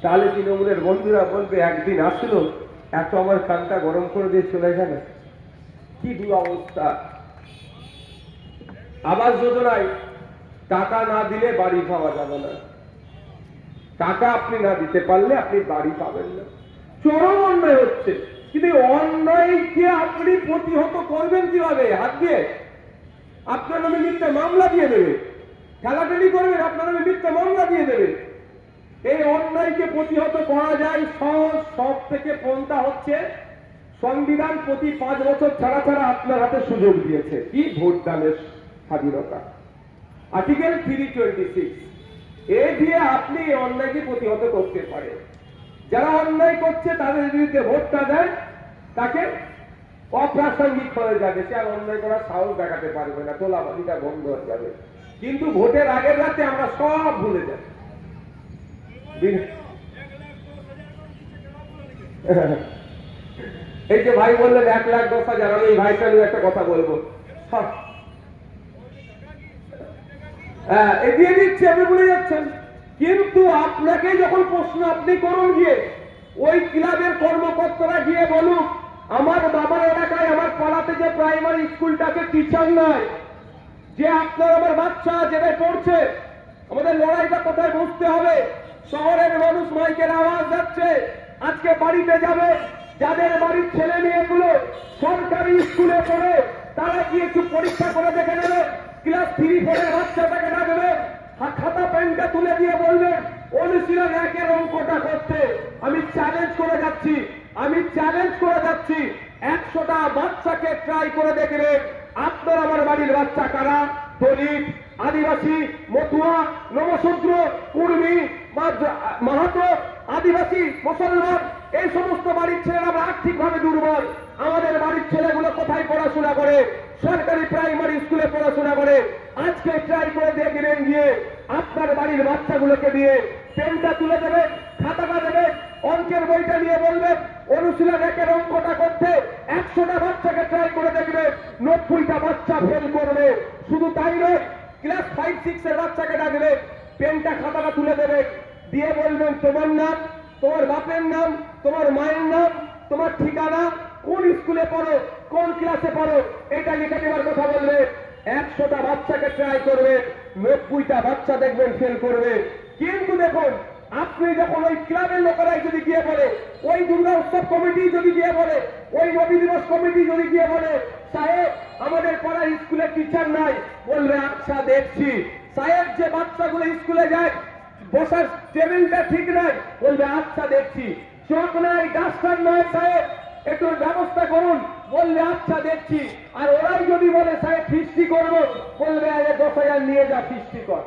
তাহলে তৃণমূলের বন্ধুরা বলবে একদিন আসলো, এত আমার কানটা গরম করে দিয়ে চলে গেল। কি দুরবস্থা! আবাস যোজনায় টাকা না দিলে বাড়ি পাওয়া যাবে না। টাকা আপনি না দিতে পারলে আপনি বাড়ি পাবেন না। চরম অন্যায় হচ্ছে, কিন্তু অন্যায়কে আপনি প্রতিহত করবেন কিভাবে? হাত দিয়ে আপনার নামে মিথ্যা মামলা দিয়ে দেবে, ঠেলাঠেলি করবেন, আপনার নামে মিথ্যা মামলা দিয়ে দেবে। এই অন্যায়কে প্রতিহত করা যায় সহজ সব থেকে পন্থা হচ্ছে সংবিধান প্রতি 5 বছর ছাড়া ছাড়া আপনার হাতে সুযোগ দিয়েছে। কি? ভোটদানের স্বাধীনতা। আর্টিকেল 326 এ দিয়ে আপনি এই অন্যায়কে প্রতিহত করতে পারেন। যারা অন্যায় করছে তাদের বিরুদ্ধে ভোটটা দেন, তাকে অপ্রাসঙ্গিক হয়ে যাবে, সে আর অন্যায় করার সাহস দেখাতে পারবে না, তোলাবাজিটা বন্ধ হয়ে যাবে। কিন্তু ভোটের আগের রাতে আমরা সব ভুলে যাই। এই যে ভাই বললেন 1,10,000, আমি এই ভাইটা নিয়ে একটা কথা বলবো। এগিয়ে দিচ্ছে, আপনি ভুলে যাচ্ছেন। কিন্তু আপনাকে যখন প্রশ্ন আপনি করুন গিয়ে, ওই ক্লাবের কর্মকর্তারা গিয়ে বলুক আমার বাবার এলাকায় আমার পাড়াতে যে প্রাইমারি স্কুলটাকে টিচার নয়, যে আপনার আমার বাচ্চা যেটা পড়ছে, আমাদের লড়াইটা কোথায় বুঝতে হবে। শহরের মানুষ মাইকের আওয়াজ যাচ্ছে, আজকে বাড়িতে যাবে, যাদের বাড়ির ছেলে মেয়েগুলো সরকারি স্কুলে পড়ে তারা গিয়ে একটু পরীক্ষা করে দেখে নেবে। ক্লাস 3-4 বাচ্চাটাকে ডাকবে, খাতা পেনটা তুলে দিয়ে বলবে অনুশীলন 1-এর অঙ্কটা করতে। আমি চ্যালেঞ্জ করে যাচ্ছি, 100টা বাচ্চাকে ট্রাই করে দেখবে আপনার আমার বাড়ির বাচ্চা কারা, দলিত, আদিবাসী, মতুয়া, নবশূদ্র, কুর্মী, মাহাতো, আদিবাসী, মুসলমান, এই সমস্ত বাড়ির ছেলেরা আমরা আর্থিকভাবে দুর্বল। আমাদের বাড়ির ছেলেগুলো কোথায় পড়াশোনা করে? সরকারি প্রাইমারি স্কুলে পড়াশোনা করে। আজকে ট্রাই করে দেখবেন গিয়ে আপনার বাড়ির বাচ্চাগুলোকে দিয়ে পেনটা তুলে দেবে, খাতাটা দেবে, অঙ্কের বইটা নিয়ে বলবে অনুশীলন 1-এর অঙ্কটা করতে। 100টা বাচ্চাকে ট্রাই করে দেখবে, 90টা বাচ্চা ফেল করবে। শুধু তাই নয়, ক্লাস 5-6-এর বাচ্চাকে ডাকবে, পেনটা খাতাটা তুলে দেবে, দিয়ে বলবেন তোমার নাম, তোমার বাপের নাম, তোমার মায়ের নাম, তোমার ঠিকানা, কোন স্কুলে পড়ো, কোন ক্লাসে পড়ো, এটা লিখে দেওয়ার কথা বলবে। 100টা বাচ্চাকে ট্রাই করবে, 90টা বাচ্চা দেখবেন ফেল করবে। কিন্তু দেখুন, আপনি যখন ওই ক্লাবের লোকেরাই যদি গিয়ে বলে, ওই দুর্গা উৎসব কমিটি যদি গিয়ে বলে, ওই নবী দিবস কমিটি যদি গিয়ে বলে, সাহেব আমাদের পাড়ার স্কুলে টিচার নাই, বলবে আচ্ছা দেখছি। সাহেব যে বাচ্চাগুলো স্কুলে যায় বসার টেবিলটা ঠিক নাই, বলবে আচ্ছা দেখছি। চক নাই, ডাস্টার নয় সাহেব, একটু ব্যবস্থা করুন, বললে আচ্ছা দেখছি। আর ওরাই যদি বলে সাহেব ফিস্টি করবো, বলবে আরে 10,000 নিয়ে যা ফিস্টি কর।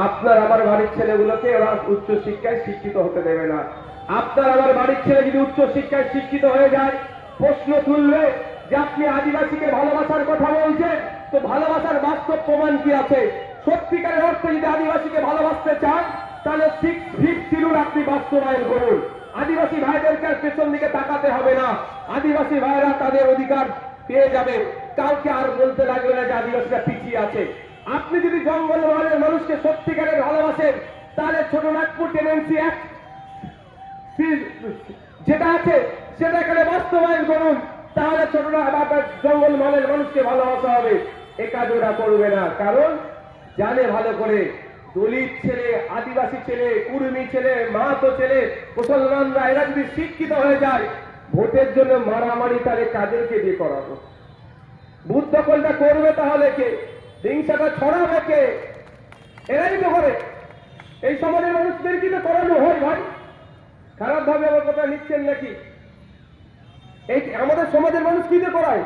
আপনার আমার বাড়ির ছেলেগুলোকে ওরা উচ্চ শিক্ষায় শিক্ষিত হতে দেবে না। আপনার আমার বাড়ির ছেলে যদি উচ্চ শিক্ষায় শিক্ষিত হয়ে যায়, প্রশ্ন তুলবে যে আপনি আদিবাসীকে ভালোবাসার কথা বলছেন, তো ভালোবাসার বাস্তব প্রমাণ কি আছে? সত্যিকারের অর্থে যদি আদিবাসীকে ভালোবাসতে চান, তাহলে 6 ফিট শিডিউল আপনি বাস্তবায়ন করুন। আদিবাসী ভাইদেরকে আর পেছন দিকে তাকাতে হবে না। আদিবাসী ভাইরা তাদের অধিকার পেয়ে যাবে। কাউকে আর বলতে লাগবে না যে আদিবাসীরা পিছিয়ে আছে। আপনি যদি জঙ্গল মহলের মানুষকে সত্যিকারের ভালোবাসেন, তাহলে ছোটনাগপুর টেনেন্সি অ্যাক্ট যেটা আছে সেটা এখানে বাস্তবায়ন করুন। তাহলে জঙ্গল মহলের মানুষকে ভালোবাসা হবে। এ কাজ ওরা করবে না, কারণ জানে ভালো করে দলিত ছেলে, আদিবাসী ছেলে, কুর্মী ছেলে, মাহাতো ছেলে, মুসলমানরা এরা যদি শিক্ষিত হয়ে যায়, ভোটের জন্য মারামারি তাহলে কাদেরকে দিয়ে করাবো? ভূত দখলটা করবে তাহলে কে? হিংসাটা ছড়াবে কে? এরাই তো করে। এই সমাজের মানুষদের কি তো করানো হয় ভাই? খারাপ ভাবে আমার কথা লিখছেন নাকি? এই আমাদের সমাজের মানুষ কি দিয়ে করায়?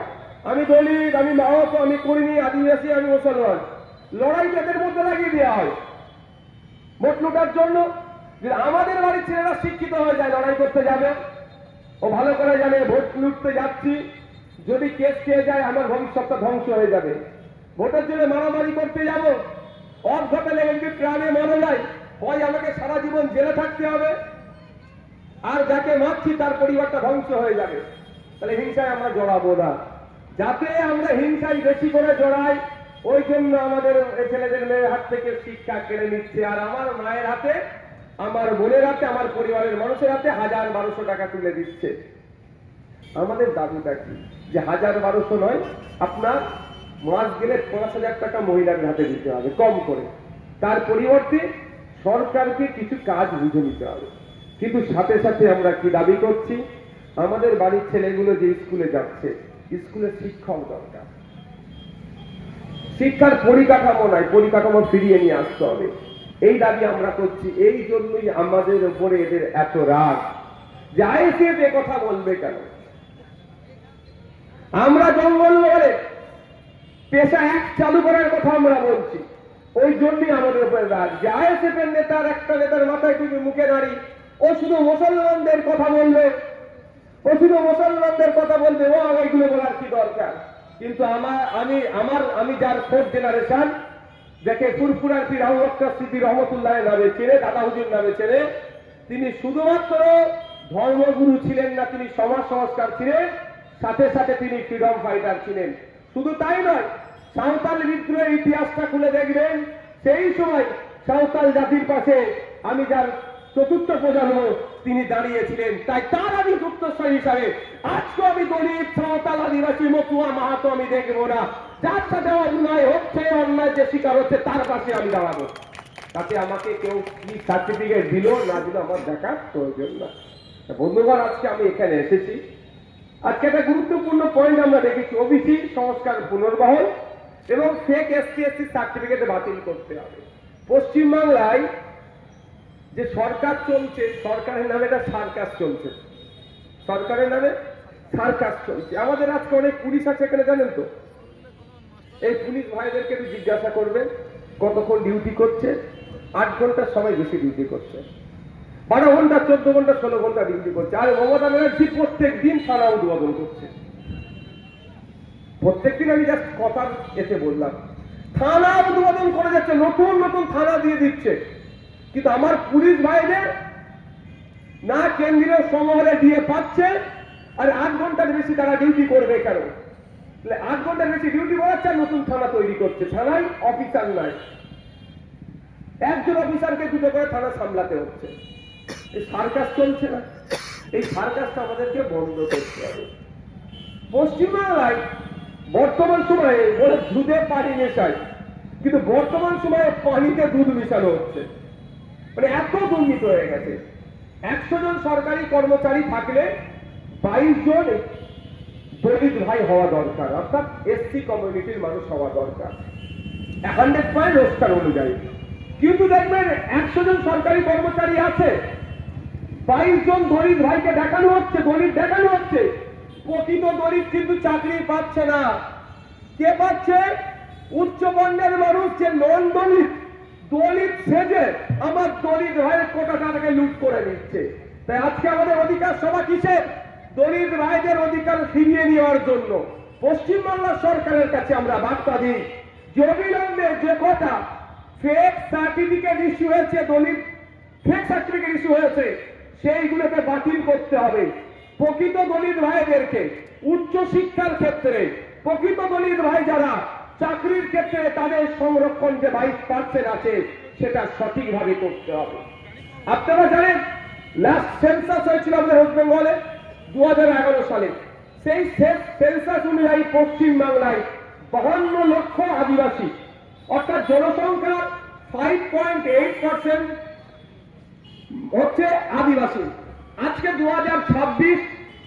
আমি দলিত, আমি মাহাতো, আমি কুর্মী, আদিবাসী, আমি মুসলমান। লড়াই তাদের মধ্যে লাগিয়ে দেওয়া হয় ভোট লুটার জন্য। আমাদের বাড়ির ছেলেরা শিক্ষিত হয়ে যায়, লড়াই করতে যাবে, ও ভালো করে জানে ভোট লুটতে যাচ্ছি, যদি কেস খেয়ে যায় আমার ভবিষ্যৎটা ধ্বংস হয়ে যাবে। ভোটের জন্য মারামারি করতে যাব, অর্ধতে লেগে প্রাণে মারা যায়, হয় আমাকে সারা জীবন জেলে থাকতে হবে, আর যাকে মারছি তার পরিবারটা ধ্বংস হয়ে যাবে। তাহলে হিংসায় আমরা জড়াবো না। যাতে আমরা হিংসায় বেশি করে জড়াই, ওই জন্য আমাদের ছেলেদের মেয়ের হাত থেকে শিক্ষা কেড়ে নিচ্ছে। আর আমার মায়ের হাতে, আমার বোনের হাতে, আমার পরিবারের মানুষের হাতে 1000-1200 টাকা তুলে দিচ্ছে। আমাদের দাবিটা কি? যে 1000-1200 নয়, আপনার মাস গেলে 5000 টাকা মহিলাদের হাতে দিতে হবে কম করে। তার পরিবর্তে সরকারকে কিছু কাজ বুঝে নিতে হবে। কিন্তু সাথে সাথে আমরা কি দাবি করছি? আমাদের বাড়ির ছেলেগুলো যে স্কুলে যাচ্ছে, স্কুলে শিক্ষক দরকার। শিক্ষার পরিকাঠামো নাই, পরিকাঠামো ফিরিয়ে নিয়ে আসতে হবে। এই দাবি আমরা করছি। এই জন্যই আমাদের উপরে এদের এত রাগ, যে আইএসএফ এ কথা বলবে কেন? আমরা জঙ্গল মহলে পেশা এক চালু করার কথা আমরা বলছি, ওই জন্যই আমাদের উপরে রাগ। যে আইএসএফ এর নেতার, একটা নেতার মাথায় টুপি, মুখে দাড়ি, ও শুধু মুসলমানদের কথা বলবে, ও শুধু মুসলমানদের কথা বলবে, ও এইগুলো বলার কি দরকার? কিন্তু আমি যার 4th জেনারেশন, দেখে ফুরফুরার পীর আবু বকর সিদ্দিক রহমতুল্লাহ নামে চেনে, দাদা হুজুর নামে চেনে। তিনি শুধুমাত্র ধর্মগুরু ছিলেন না, তিনি সমাজ সংস্কার ছিলেন, সাথে সাথে তিনি ফ্রিডম ফাইটার ছিলেন। শুধু তাই নয়, সাঁওতাল বিদ্রোহের ইতিহাসটা খুলে দেখবেন, সেই সময় সাঁওতাল জাতির পাশে আমি যার 4র্থ প্রজন্ম, তিনি দাঁড়িয়েছিলেন। তাই তার আমি উত্তরসূরি হিসাবে আজকে আমি দলিত, সাঁওতাল, আদিবাসী, মতুয়া, মাহাতো আমি দেখবো না। যার সাথে অন্যায় হচ্ছে, অন্যায় যে শিকার হচ্ছে, তার পাশে আমি দাঁড়াবো। তাতে আমাকে কেউ কি সার্টিফিকেট দিল না দিল আমার দেখার প্রয়োজন না। বন্ধুগণ, আজকে আমি এখানে এসেছি, আজকে একটা গুরুত্বপূর্ণ পয়েন্ট আমরা দেখেছি, ওবিসি সংস্কার পুনর্বহাল এবং ফেক SC/ST সার্টিফিকেট বাতিল করতে হবে। পশ্চিমবাংলায় যে সরকার চলছে, সরকারের নামে একটা সার্কাস চলছে, সরকারের নামে সার্কাস চলছে। আমাদের আজকে অনেক পুলিশ আছে এখানে, জানেন তো? এই পুলিশ ভাইদেরকে একটু জিজ্ঞাসা করবেন কতক্ষণ ডিউটি করছে। 8 ঘন্টার সময় বেশি ডিউটি করছে, 12 ঘন্টা, 14 ঘন্টা, 16 ঘন্টা ডিউটি করছে। আর মমতা ব্যানার্জি প্রত্যেক দিন থানা উদ্বোধন করছে। প্রত্যেকদিন আমি জাস্ট কথা এসে বললাম, থানা উদ্বোধন করে যাচ্ছে, নতুন নতুন থানা দিয়ে দিচ্ছে। কিন্তু আমার পুলিশ ভাইদের না কেন্দ্রীয় শহরে দিয়ে পাচ্ছে, আর 8 ঘন্টার বেশি তারা ডিউটি করবে কেন? 8 ঘন্টার বেশি ডিউটি করাচ্ছে, নতুন থানা তৈরি করছে। থানায় অফিসার নাই, একজন অফিসারকে 2টো করে থানা সামলাতে হচ্ছে। এই সার্কাস চলছে না? এই সার্কাসটা আমাদেরকে বন্ধ করতে হবে। পশ্চিমবাংলায় বর্তমান সময়ে বলে দুধে পানি মেশায়, কিন্তু বর্তমান সময়ে পানিতে দুধ মিশানো হচ্ছে, মানে এত দুর্নীত হয়ে গেছে। 100 জন সরকারি কর্মচারী থাকলে 22 জন দলিত ভাই হওয়া দরকার, অর্থাৎ এসসি কমিউনিটির মানুষ হওয়া দরকার 100% রোস্টার অনুযায়ী। কিন্তু দেখবেন 100 জন সরকারি কর্মচারী আছে, 22 জন দলিত ভাইকে দেখানো হচ্ছে, দলিত দেখানো হচ্ছে। প্রকৃত দলিত কিন্তু চাকরি পাচ্ছে না। কে পাচ্ছে? উচ্চ বর্ণের মানুষ, যে নন দলিত, দলিত সেজে আমার দলিত ভাইয়ের কোটা টাকাকে লুট করে নিচ্ছে। তাই আজকে আমাদের অধিকার সভা কিসের? দলিত ভাইদের অধিকার ফিরিয়ে নেওয়ার জন্য পশ্চিমবাংলা সরকারের কাছে আমরা বার্তা দিই যে অবিলম্বে যে কথা ফেক সার্টিফিকেট ইস্যু হয়েছে, দলিত ফেক সার্টিফিকেট ইস্যু হয়েছে, সেইগুলোকে বাতিল করতে হবে। প্রকৃত দলিত ভাইদেরকে উচ্চ শিক্ষার ক্ষেত্রে, প্রকৃত দলিত ভাই যারা চাকরির ক্ষেত্রে তাদের সংরক্ষণ যে 22% আছে সেটা সঠিকভাবে করতে হবে। আপনারা জানেন লাস্ট সেন্সাস হয়েছিল আমাদের ওয়েস্ট বেঙ্গলে 2011 সালে। সেই সেন্সাস অনুযায়ী পশ্চিমবাংলায় 52 লক্ষ আদিবাসী, অর্থাৎ জনসংখ্যা 5.8% হচ্ছে আদিবাসী। আজকে 2026,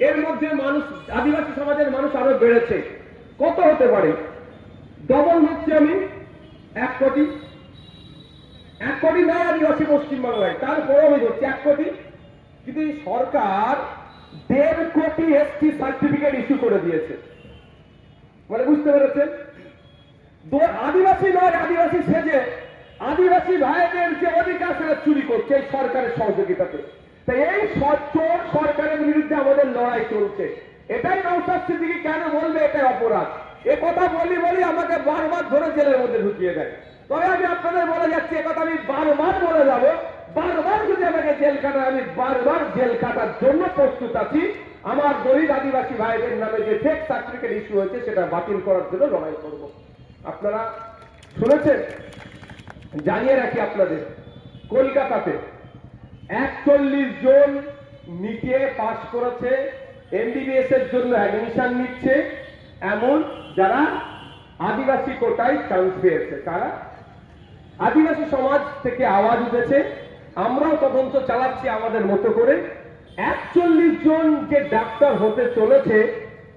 এর মধ্যে মানুষ, আদিবাসী সমাজের মানুষ আরো বেড়েছে। কত হতে পারে? ডবল হচ্ছে, আমি 1 কোটি। 1 কোটি নয় আদিবাসী পশ্চিমবাংলায়, তারপরে আমি ধরছি 1 কোটি। কিন্তু এই সরকার 1.5 কোটি এসটি সার্টিফিকেট ইস্যু করে দিয়েছে। মানে বুঝতে পেরেছেন? আদিবাসী নয়, আদিবাসী সেজে আদিবাসী ভাইদের যে অধিকার সেটা চুরি করছে এই সরকারের সহযোগিতাতে। তাই এই চোর সরকারের বিরুদ্ধে আমাদের লড়াই চলছে। এটাই নওশাদ সিদ্দিকী কেন বলবে এটাই অপরাধ? এ কথা বলি আমাকে বারবার ধরে জেলের মধ্যে ঢুকিয়ে দেয়। তবে আমি আপনাদের বলে যাচ্ছি, একথা আমি বারবার বলে যাব, বারবার যদি আমাকে জেল কাটায় আমি বারবার জেল কাটার জন্য প্রস্তুত আছি। আমার দলিত আদিবাসী ভাইদের নামে যে ফেক সার্টিফিকেট ইস্যু হয়েছে সেটা বাতিল করার জন্য লড়াই করব। আপনারা শুনেছেন? জানিয়ে রাখি আপনাদের, কলকাতাতে 41 জন নিটে পাস করেছে, এমবিবিএস এর জন্য অ্যাডমিশন নিচ্ছে, এমন যারা আদিবাসী কোটায় চান্স পেয়েছে। কারা? আদিবাসী সমাজ থেকে আওয়াজ উঠেছে, আমরাও তদন্ত চালাচ্ছি আমাদের মতো করে। 41 জন যে ডাক্তার হতে চলেছে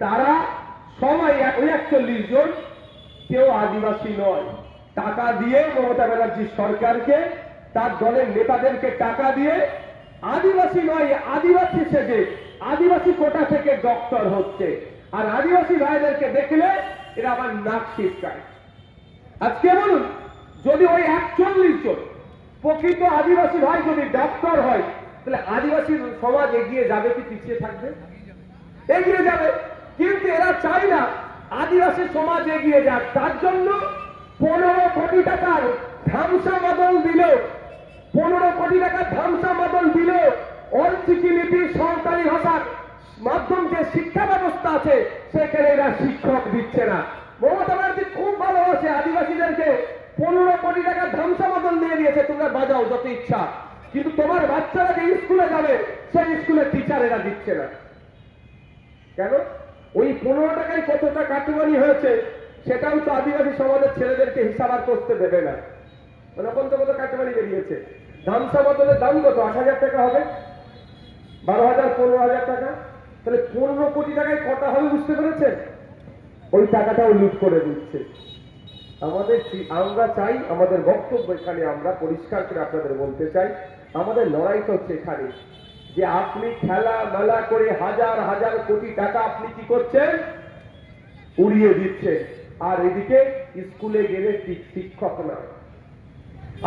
তারা সবাই, ওই 41 জন কেউ আদিবাসী নয়। টাকা দিয়ে মমতা ব্যানার্জি সরকারকে, তার দলের নেতাদেরকে টাকা দিয়ে আদিবাসী নয়, আদিবাসী সেজে আদিবাসী কোটা থেকে ডক্টর হচ্ছে। আর আদিবাসী ভাইদেরকে দেখলে এরা আবার নাক ছিটকায়। আজকে বলুন, যদি ওই 41 জন প্রকৃত আদিবাসী ভাই যদি ডক্টর হয়, তাহলে আদিবাসী সমাজ এগিয়ে যাবে কি পিছিয়ে থাকবে? এগিয়ে যাবে। কিন্তু এরা চায় না আদিবাসী সমাজ এগিয়ে যাক। তার জন্য 15 কোটি টাকার ধামসা বদল দিল, 15 কোটি টাকার ধামসা বদল দিল অল্পচিকি লিপি সরকারি ভাষার মাধ্যম যে শিক্ষা ব্যবস্থা আছে সেখানে এরা শিক্ষক দিচ্ছে না। মমতা ব্যানার্জি খুব ভালোবাসে আদিবাসীদেরকে, 15 কোটি টাকার ধামসা বদল দিয়ে দিয়েছে, তোমরা বাজাও যত ইচ্ছা, কিন্তু তোমার বাচ্চারা যে স্কুলে যাবে সেই স্কুলের টিচার এরা দিচ্ছে না। কেন? ওই 15 টাকায় কতটা কাটুমানি হয়েছে সেটাও তো আদিবাসী সমাজের ছেলেদেরকে হিসাব আর করতে দেবে না। ওরকম তো কত কাটুমানি বেরিয়েছে। ধামসা বদলের দাম কত? 8,000 টাকা হবে, 12,000, 15,000 টাকা। তাহলে 15 কোটি টাকায় কটা হবে বুঝতে পেরেছেন? ওই টাকাটাও লুট করে দিচ্ছে। আমরা চাই, আমাদের বক্তব্য এখানে আমরা পরিষ্কার করে আপনাদের বলতে চাই, আমাদের লড়াইটা হচ্ছে এখানে যে আপনি খেলা মেলা করে হাজার হাজার কোটি টাকা আপনি কি করছেন? উড়িয়ে দিচ্ছেন। আর এদিকে স্কুলে গেলে শিক্ষক না।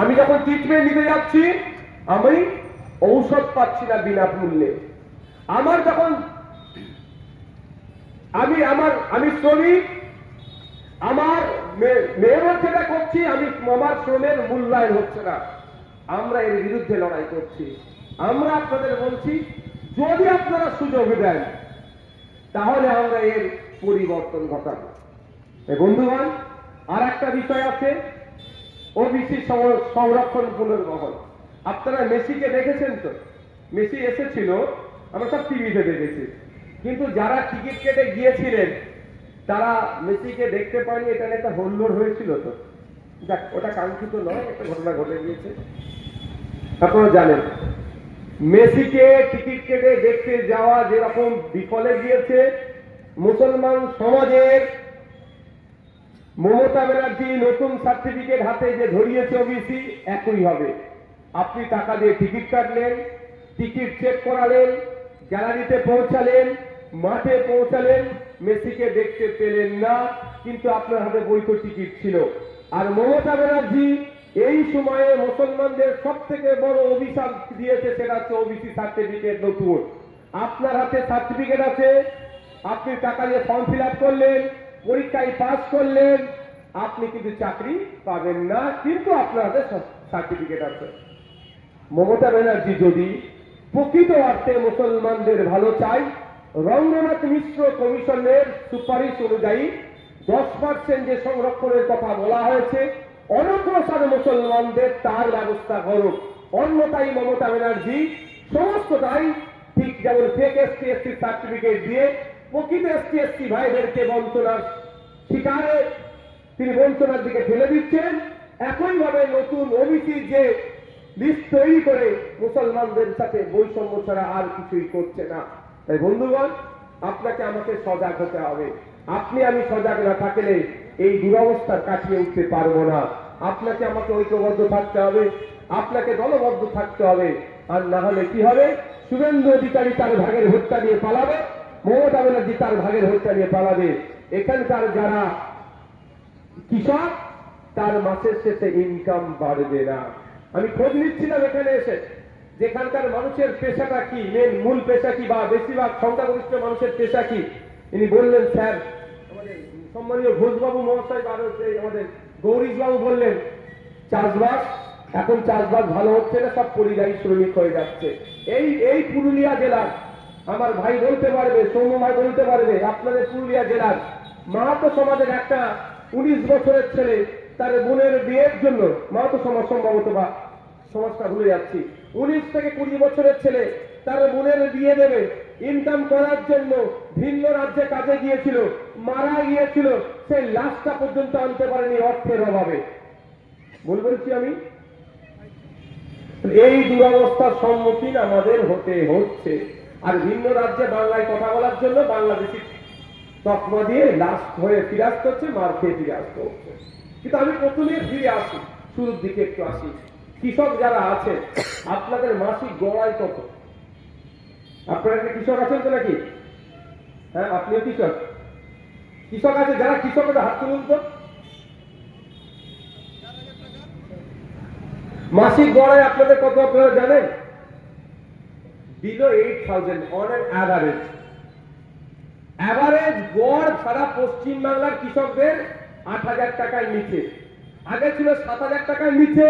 আমি যখন ট্রিটমেন্ট নিতে যাচ্ছি আমি ঔষধ পাচ্ছি না বিনামূল্যে। আমার যখন আমি শ্রমিক, আমার মেহনত যেটা করছি আমার শ্রমের মূল্যায়ন হচ্ছে না। আমরা এর বিরুদ্ধে লড়াই করছি। আমরা আপনাদের বলছি, যদি আপনারা সুযোগ দেন তাহলে আমরা এর পরিবর্তন ঘটাবো। বন্ধুগণ, আর একটা বিষয় আছে, ওবিসি সংরক্ষণ পুনর্বহন। আপনারা মেসিকে দেখেছেন তো? মেসি এসেছিল আমরা সব টিভিতে দেখেছি। কিন্তু যারা টিকিট কেটে গিয়েছিলেন তারা মেসিকে দেখতে পায়নি, এটা নিয়ে একটা হল্লোড় হয়েছিল। তো যাক, ওটা কাঙ্ক্ষিত নয়, একটা ঘটনা ঘটে গিয়েছে। আপনারা জানেন মেসিকে টিকিট কেটে দেখতে যাওয়া যেরকম বিফলে গিয়েছে, মুসলমান সমাজের মমতা ব্যানার্জি নতুন সার্টিফিকেট হাতে যে ধরিয়েছে ওবিসি, একই হবে। আপনি টাকা দিয়ে টিকিট কাটলেন, টিকিট চেক করালেন, গ্যালারিতে পৌঁছালেন, মাঠে পৌঁছালেন, মেসিকে দেখতে পেলেন না, কিন্তু আপনার হাতে বৈধ টিকিট ছিল। আর মমতা ব্যানার্জি এই সময়ে মুসলমানদের সব থেকে বড় অভিশাপ দিয়েছে, সেটা হচ্ছে ওবিসি সার্টিফিকেট নতুন। আপনার হাতে সার্টিফিকেট আছে, আপনি টাকা দিয়ে ফর্ম ফিল আপ করলেন, পরীক্ষায় পাস করলেন, আপনি কিন্তু চাকরি পাবেন না, কিন্তু আপনার হাতে সার্টিফিকেট আছে। মমতা ব্যানার্জি যদি প্রকৃত অর্থে মুসলমানদের ভালো চায়, রঙ্গনাথ মিশ্র কমিশনের সুপারিশ অনুযায়ী 10% যে সংরক্ষণের কথা বলা হয়েছে, অনগ্রসর মুসলমানদের তার ব্যবস্থা করুক। অন্যথায় মমতা ব্যানার্জি সমস্তটাই ঠিক যেমন ফেক এসটি এসসি সার্টিফিকেট দিয়ে প্রকৃত এসটি এসসি ভাইদেরকে বঞ্চনার শিকারে তিনি বঞ্চনার দিকে ঠেলে দিচ্ছেন, একইভাবে নতুন ওবিসি যে লিস্ট তৈরি করে মুসলমানদের সাথে বৈষম্য ছাড়া আর কিছুই করছে না। তাই বন্ধুগণ, আপনাকে আমাকে সজাগ হতে হবে। আপনি আমি সজাগ না থাকলে এই দুরবস্থার কাটিয়ে উঠতে পারবো না। আপনাকে আমাকে ঐক্যবদ্ধ থাকতে হবে, আপনাকে দলবদ্ধ থাকতে হবে। আর না হলে কি হবে, শুভেন্দু অধিকারী তার ভাগের হত্যা নিয়ে পালাবে, মমতা ব্যানার্জি তার ভাগের হত্যা নিয়ে পালাবে। এখানকার যারা কৃষক, তার মাসের শেষে ইনকাম বাড়বে না। আমি খোঁজ নিচ্ছিলাম এখানে এসে, যেখানকার মানুষের পেশাটা কি, মূল পেশা কি, বা বেশিরভাগ সংখ্যাগরিষ্ঠ মানুষের পেশা কি। ইনি বললেন, স্যার আমাদের সম্মানীয় ঘোষবাবু মহাশয় আর আমাদের গৌরীশবাবু বললেন, চাষবাস, এখন চাষবাস ভালো হচ্ছে না, সব পরিযায়ী শ্রমিক হয়ে যাচ্ছে। এই পুরুলিয়া জেলার আমার ভাই বলতে পারবে, সৌম্য ভাই বলতে পারবে, আপনাদের পুরুলিয়া জেলার মাহাতো সমাজের একটা 19 বছরের ছেলে তার বোনের বিয়ের জন্য, মাহাতো সমাজ সম্ভবত, বা সমাজটা ভুলে যাচ্ছি, 19 থেকে 20 বছরের ছেলে তার বোনের বিয়ে দেবে, ইনকাম করার জন্য ভিন্ন রাজ্যে কাজে গিয়েছিল, মারা গিয়েছিল, সেই লাশটা পর্যন্ত আনতে পারেনি অর্থের অভাবে। বলছি আমি, এই দুরবস্থার সম্মুখীন আমাদের হতে হচ্ছে। আর ভিন্ন রাজ্যে বাংলায় কথা বলার জন্য বাংলাদেশি তকমা দিয়ে লাশ হয়ে ফিরে আসতে হচ্ছে, মার খেয়ে ফিরে আসতে হচ্ছে। কিন্তু আমি প্রথমে ফিরে আসি, শুরুর দিকে একটু আসি। কৃষক যারা আছে, আপনাদের মাসিক গড়াই কত? আপনারা একটা কৃষক আছেন তো নাকি? হ্যাঁ, আপনিও কৃষক? কৃষক আছে যারা কৃষক, হাত তুলুন তো। মাসিক গড়াই আপনাদের কত আপনারা জানেন? Below 8,000 on an average. Average গড় সারা পশ্চিম বাংলার কৃষকদের 8,000 টাকার নিচে। আগে ছিল 7,000 টাকার নিচে।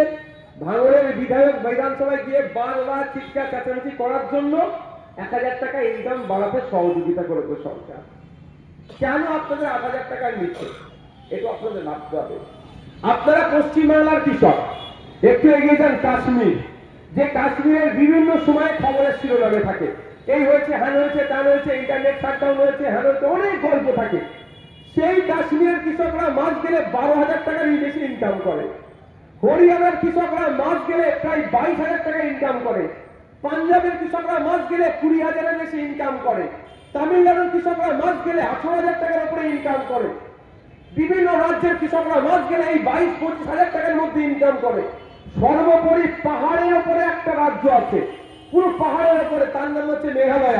ভাঙড়ের বিধায়ক বিধানসভায় গিয়ে বারবার চিৎকার চেঁচামেচি করার জন্য 1,000 টাকা ইনকাম বাড়াতে সহযোগিতা করেছে সরকার। কেন আপনাদের 8,000 টাকার নিচে? এটা আপনাদের ভাবতে হবে। আপনারা পশ্চিম বাংলার কৃষক, একটু এগিয়ে যান কাশ্মীর, যে কাশ্মীরের বিভিন্ন সময় খবরের শিরোনামে থাকে, এই হয়েছে, হ্যান হয়েছে, ত্যান হয়েছে, ইন্টারনেট শাটডাউন হয়েছে, হ্যান হয়েছে, অনেক গল্প থাকে। সেই কাশ্মীরের কৃষকরা মাস গেলে 12,000 টাকার বেশি ইনকাম করে। হরিয়ানার কৃষকরা মাস গেলে প্রায় 22,000 টাকা ইনকাম করে। পাঞ্জাবের কৃষকরা মাস গেলে 20,000-এর বেশি ইনকাম করে। তামিলনাড়ুর কৃষকরা মাস গেলে 18,000 টাকার উপরে ইনকাম করে। বিভিন্ন রাজ্যের কৃষকরা মাস গেলে এই 22-25,000 টাকার মধ্যে ইনকাম করে। সর্বোপরি পাহাড়ের উপরে একটা রাজ্য আছে, পুরো পাহাড়ের উপরে, তার নাম হচ্ছে মেঘালয়।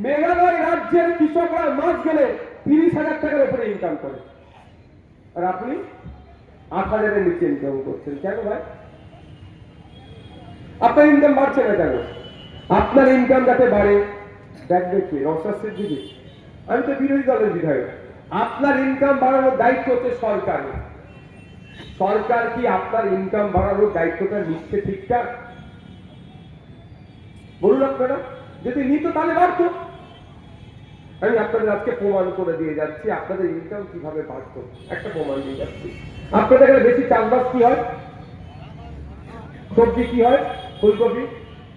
মেঘালয় রাজ্যের কৃষকরা মাস গেলে 30,000 টাকার উপরে ইনকাম করে। আর আপনি 8,000-এর নিচে ইনকাম করছেন। কেন ভাই? আপনার ইনকাম বাড়ছে না কেন? আপনার ইনকাম যাতে বাড়ে, দেখবে কি রসাসের দিদি, আমি তো বিরোধী দলের বিধায়ক। আপনার ইনকাম বাড়ানোর দায়িত্ব হচ্ছে সরকারের। সরকার কি আপনার ইনকাম বাড়ানোর দায়িত্বটা নিচ্ছে ঠিকঠাক? বলুন আপনারা, যদি নিত তাহলে বাড়তো। আমি আপনাদের আজকে প্রমাণ করে দিয়ে যাচ্ছি আপনাদের ইনকাম কিভাবে বাড়তো। একটা প্রমাণ দিয়ে যাচ্ছি। আপনাদের এখানে বেশি চাষবাস কি হয়? সবজি কি হয়? ফুলকপি।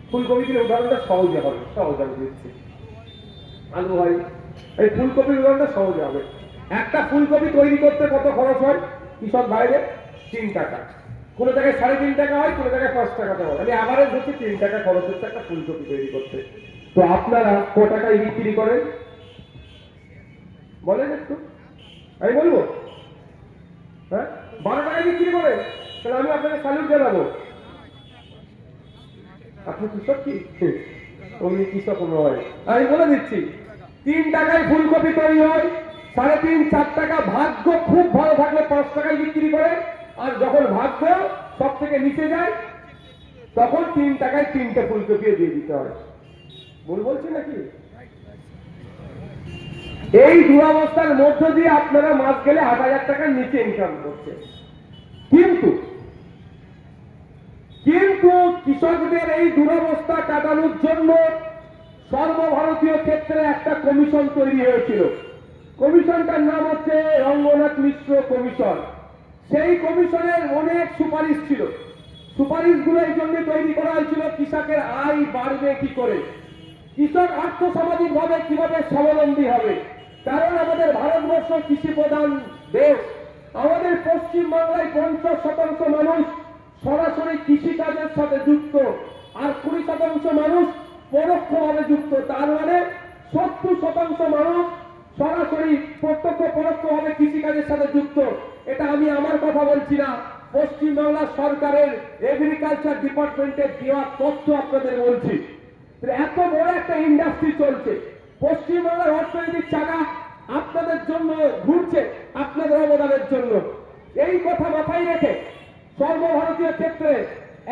ফুলকপির উদাহরণটা সহজে হবে, সহজ আমি দিচ্ছি। আলু হয়, এই ফুলকপির উদাহরণটা সহজে হবে। একটা ফুলকপি তৈরি করতে কত খরচ হয় কৃষক বাইরে? 3 টাকা। কোনো জায়গায় 3.5 টাকা হয়, কোনো জায়গায় 5 টাকাতে হয়। আমি অ্যাভারেজ হচ্ছে 3 টাকা খরচ হচ্ছে একটা ফুলকপি তৈরি করতে। তো আপনারা ক টাকায় বিক্রি করেন বলেন একটু, আমি বলবো? হ্যাঁ, 12 টাকায় বিক্রি করেন। তাহলে আমি আপনাকে স্যালুট জানাবো। আপনি কৃষক কি? অমনি কৃষক নয়। আমি বলে দিচ্ছি, 3 টাকায় ফুলকপি তৈরি হয়, 3.5 4 টাকা ভাগ্য খুব ভালো থাকলে 5 টাকায় বিক্রি করে। আর যখন ভাগ্য সব থেকে নিচে যায় তখন 3 টাকায় 3টে ফুলকপি দিয়ে দিতে হয়। ভুল বলছি নাকি? এই দুরবস্থার মধ্য দিয়ে আপনারা মাস গেলে 8,000 টাকার নিচে ইনকাম করছে। কিন্তু কিন্তু কৃষকদের এই দুরবস্থা কাটানোর জন্য সর্বভারতীয় ক্ষেত্রে একটা কমিশন তৈরি হয়েছিল। কমিশনটার নাম হচ্ছে রঙ্গনাথ মিশ্র কমিশন। সেই কমিশনের অনেক সুপারিশ ছিল। সুপারিশগুলো এই জন্য তৈরি করা হয়েছিল, কৃষকের আয় বাড়বে কি করে, কৃষক আর্থসামাজিক ভাবে কিভাবে স্বাবলম্বী হবে। কারণ আমাদের ভারতবর্ষ কৃষি প্রধান দেশ। আমাদের পশ্চিম বাংলায় 50% মানুষ সরাসরি কৃষিকাজের সাথে যুক্ত, আর 20% মানুষ পরোক্ষভাবে যুক্ত। তার মানে 70% মানুষ সরাসরি প্রত্যক্ষ পরোক্ষভাবে কৃষিকাজের সাথে যুক্ত। এটা আমি আমার কথা বলছি না, পশ্চিমবাংলা সরকারের এগ্রিকালচার ডিপার্টমেন্টের দেওয়া তথ্য আপনাদের বলছি। এত বড় একটা ইন্ডাস্ট্রি চলছে, পশ্চিমবাংলার অর্থনৈতিক চাকা আপনাদের জন্য ঘুরছে, আপনাদের অবদানের জন্য। এই কথা মাথায় রেখে সর্বভারতীয় ক্ষেত্রে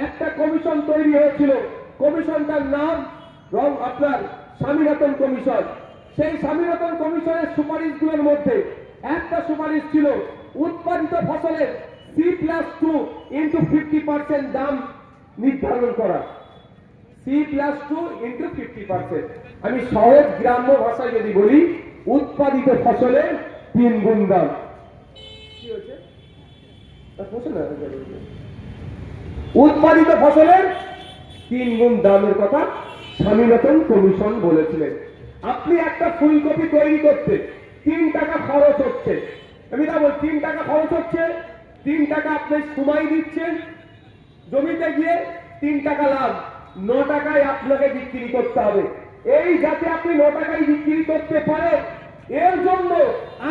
একটা কমিশন তৈরি হয়েছিল। কমিশনটার নাম আপনার স্বামীনাথন কমিশন। সেই স্বামীনাথন কমিশনের সুপারিশগুলোর মধ্যে একটা সুপারিশ ছিল উৎপাদিত ফসলের C+2 ইন্টু 50% দাম নির্ধারণ করা। C+2 into 50%। আমি সহজ গ্রাম্য ভাষায় যদি বলি, উৎপাদিত ফসলের 3 গুণ দাম। কি হয়েছে? উৎপাদিত ফসলের 3 গুণ দামের কথা স্বামীনাথন কমিশন বলেছিলেন। আপনি একটা ফুলকপি তৈরি করতে 3 টাকা খরচ হচ্ছে, আমি তা বল 3 টাকা খরচ হচ্ছে, 3 টাকা আপনি সময় দিচ্ছেন, জমিতে গিয়ে 3 টাকা লাভ, 9 টাকায় আপনাকে বিক্রি করতে হবে। এই যাতে আপনি 9 টাকায় বিক্রি করতে পারেন, এর জন্য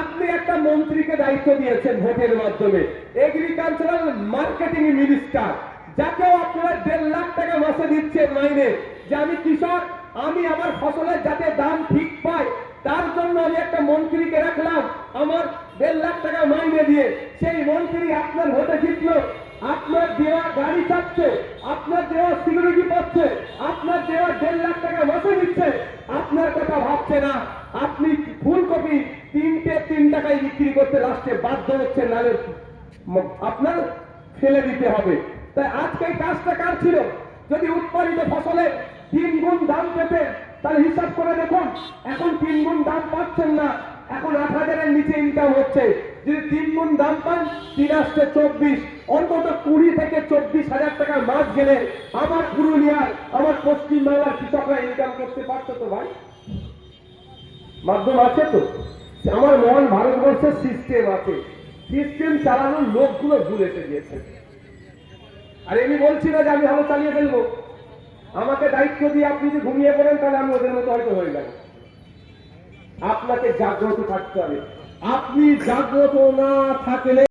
আপনি একটা মন্ত্রীকে দায়িত্ব দিয়েছেন ভোটের মাধ্যমে, এগ্রিকালচারাল মার্কেটিং মিনিস্টার, যাকেও আপনারা 1.5 লাখ টাকা মাসে দিচ্ছেন মাইনে, যে আমি কৃষক, আমি আমার ফসলের যাতে দাম ঠিক পাই তার জন্য আমি একটা মন্ত্রীকে রাখলাম আমার 1.5 লাখ টাকা মাইনে দিয়ে। সেই মন্ত্রী আপনার ভোটে জিতলো, আপনার দেওয়া গাড়ি চাচ্ছে, আপনার দেওয়া সিকিউরিটি পাচ্ছে, আপনার দেওয়া 1.5 লাখ টাকা মাসে দিচ্ছে, আপনার কথা ভাবছে না। আপনি ফুলকপি 3 টাকায় বিক্রি করতে লাস্টে বাধ্য হচ্ছেন, নাহলে আপনার ফেলে দিতে হবে। তাই আজকে এই কাজটা কার ছিল? যদি উৎপাদিত ফসলের 3 গুণ দাম পেতে, তাহলে হিসাব করে দেখুন, এখন 3 গুণ দাম পাচ্ছেন না, এখন 8,000-এর নিচে ইনকাম হচ্ছে। যদি 3 গুণ দাম পান, 3×8 = 24, অন্তত 20 থেকে 24,000 টাকা মাস গেলে আমার পুরুলিয়ার, আমার পশ্চিমবাংলার কৃষকরা ইনকাম করতে পারতো তো ভাই। মাধ্যম আছে তো। আমার মহান ভারতবর্ষের সিস্টেম আছে, সিস্টেম চালানোর লোকগুলো ভুল এসে গিয়েছে। আর আমি বলছি না যে আমি ভালো চালিয়ে ফেলবো, আমাকে দায়িত্ব দিয়ে আপনি যদি ঘুমিয়ে পড়েন তাহলে আমি ওদের মতো হয়তো হয়ে যাব। আপনাকে জাগ্রত থাকতে হবে। আপনি জাগ্রত না থাকলে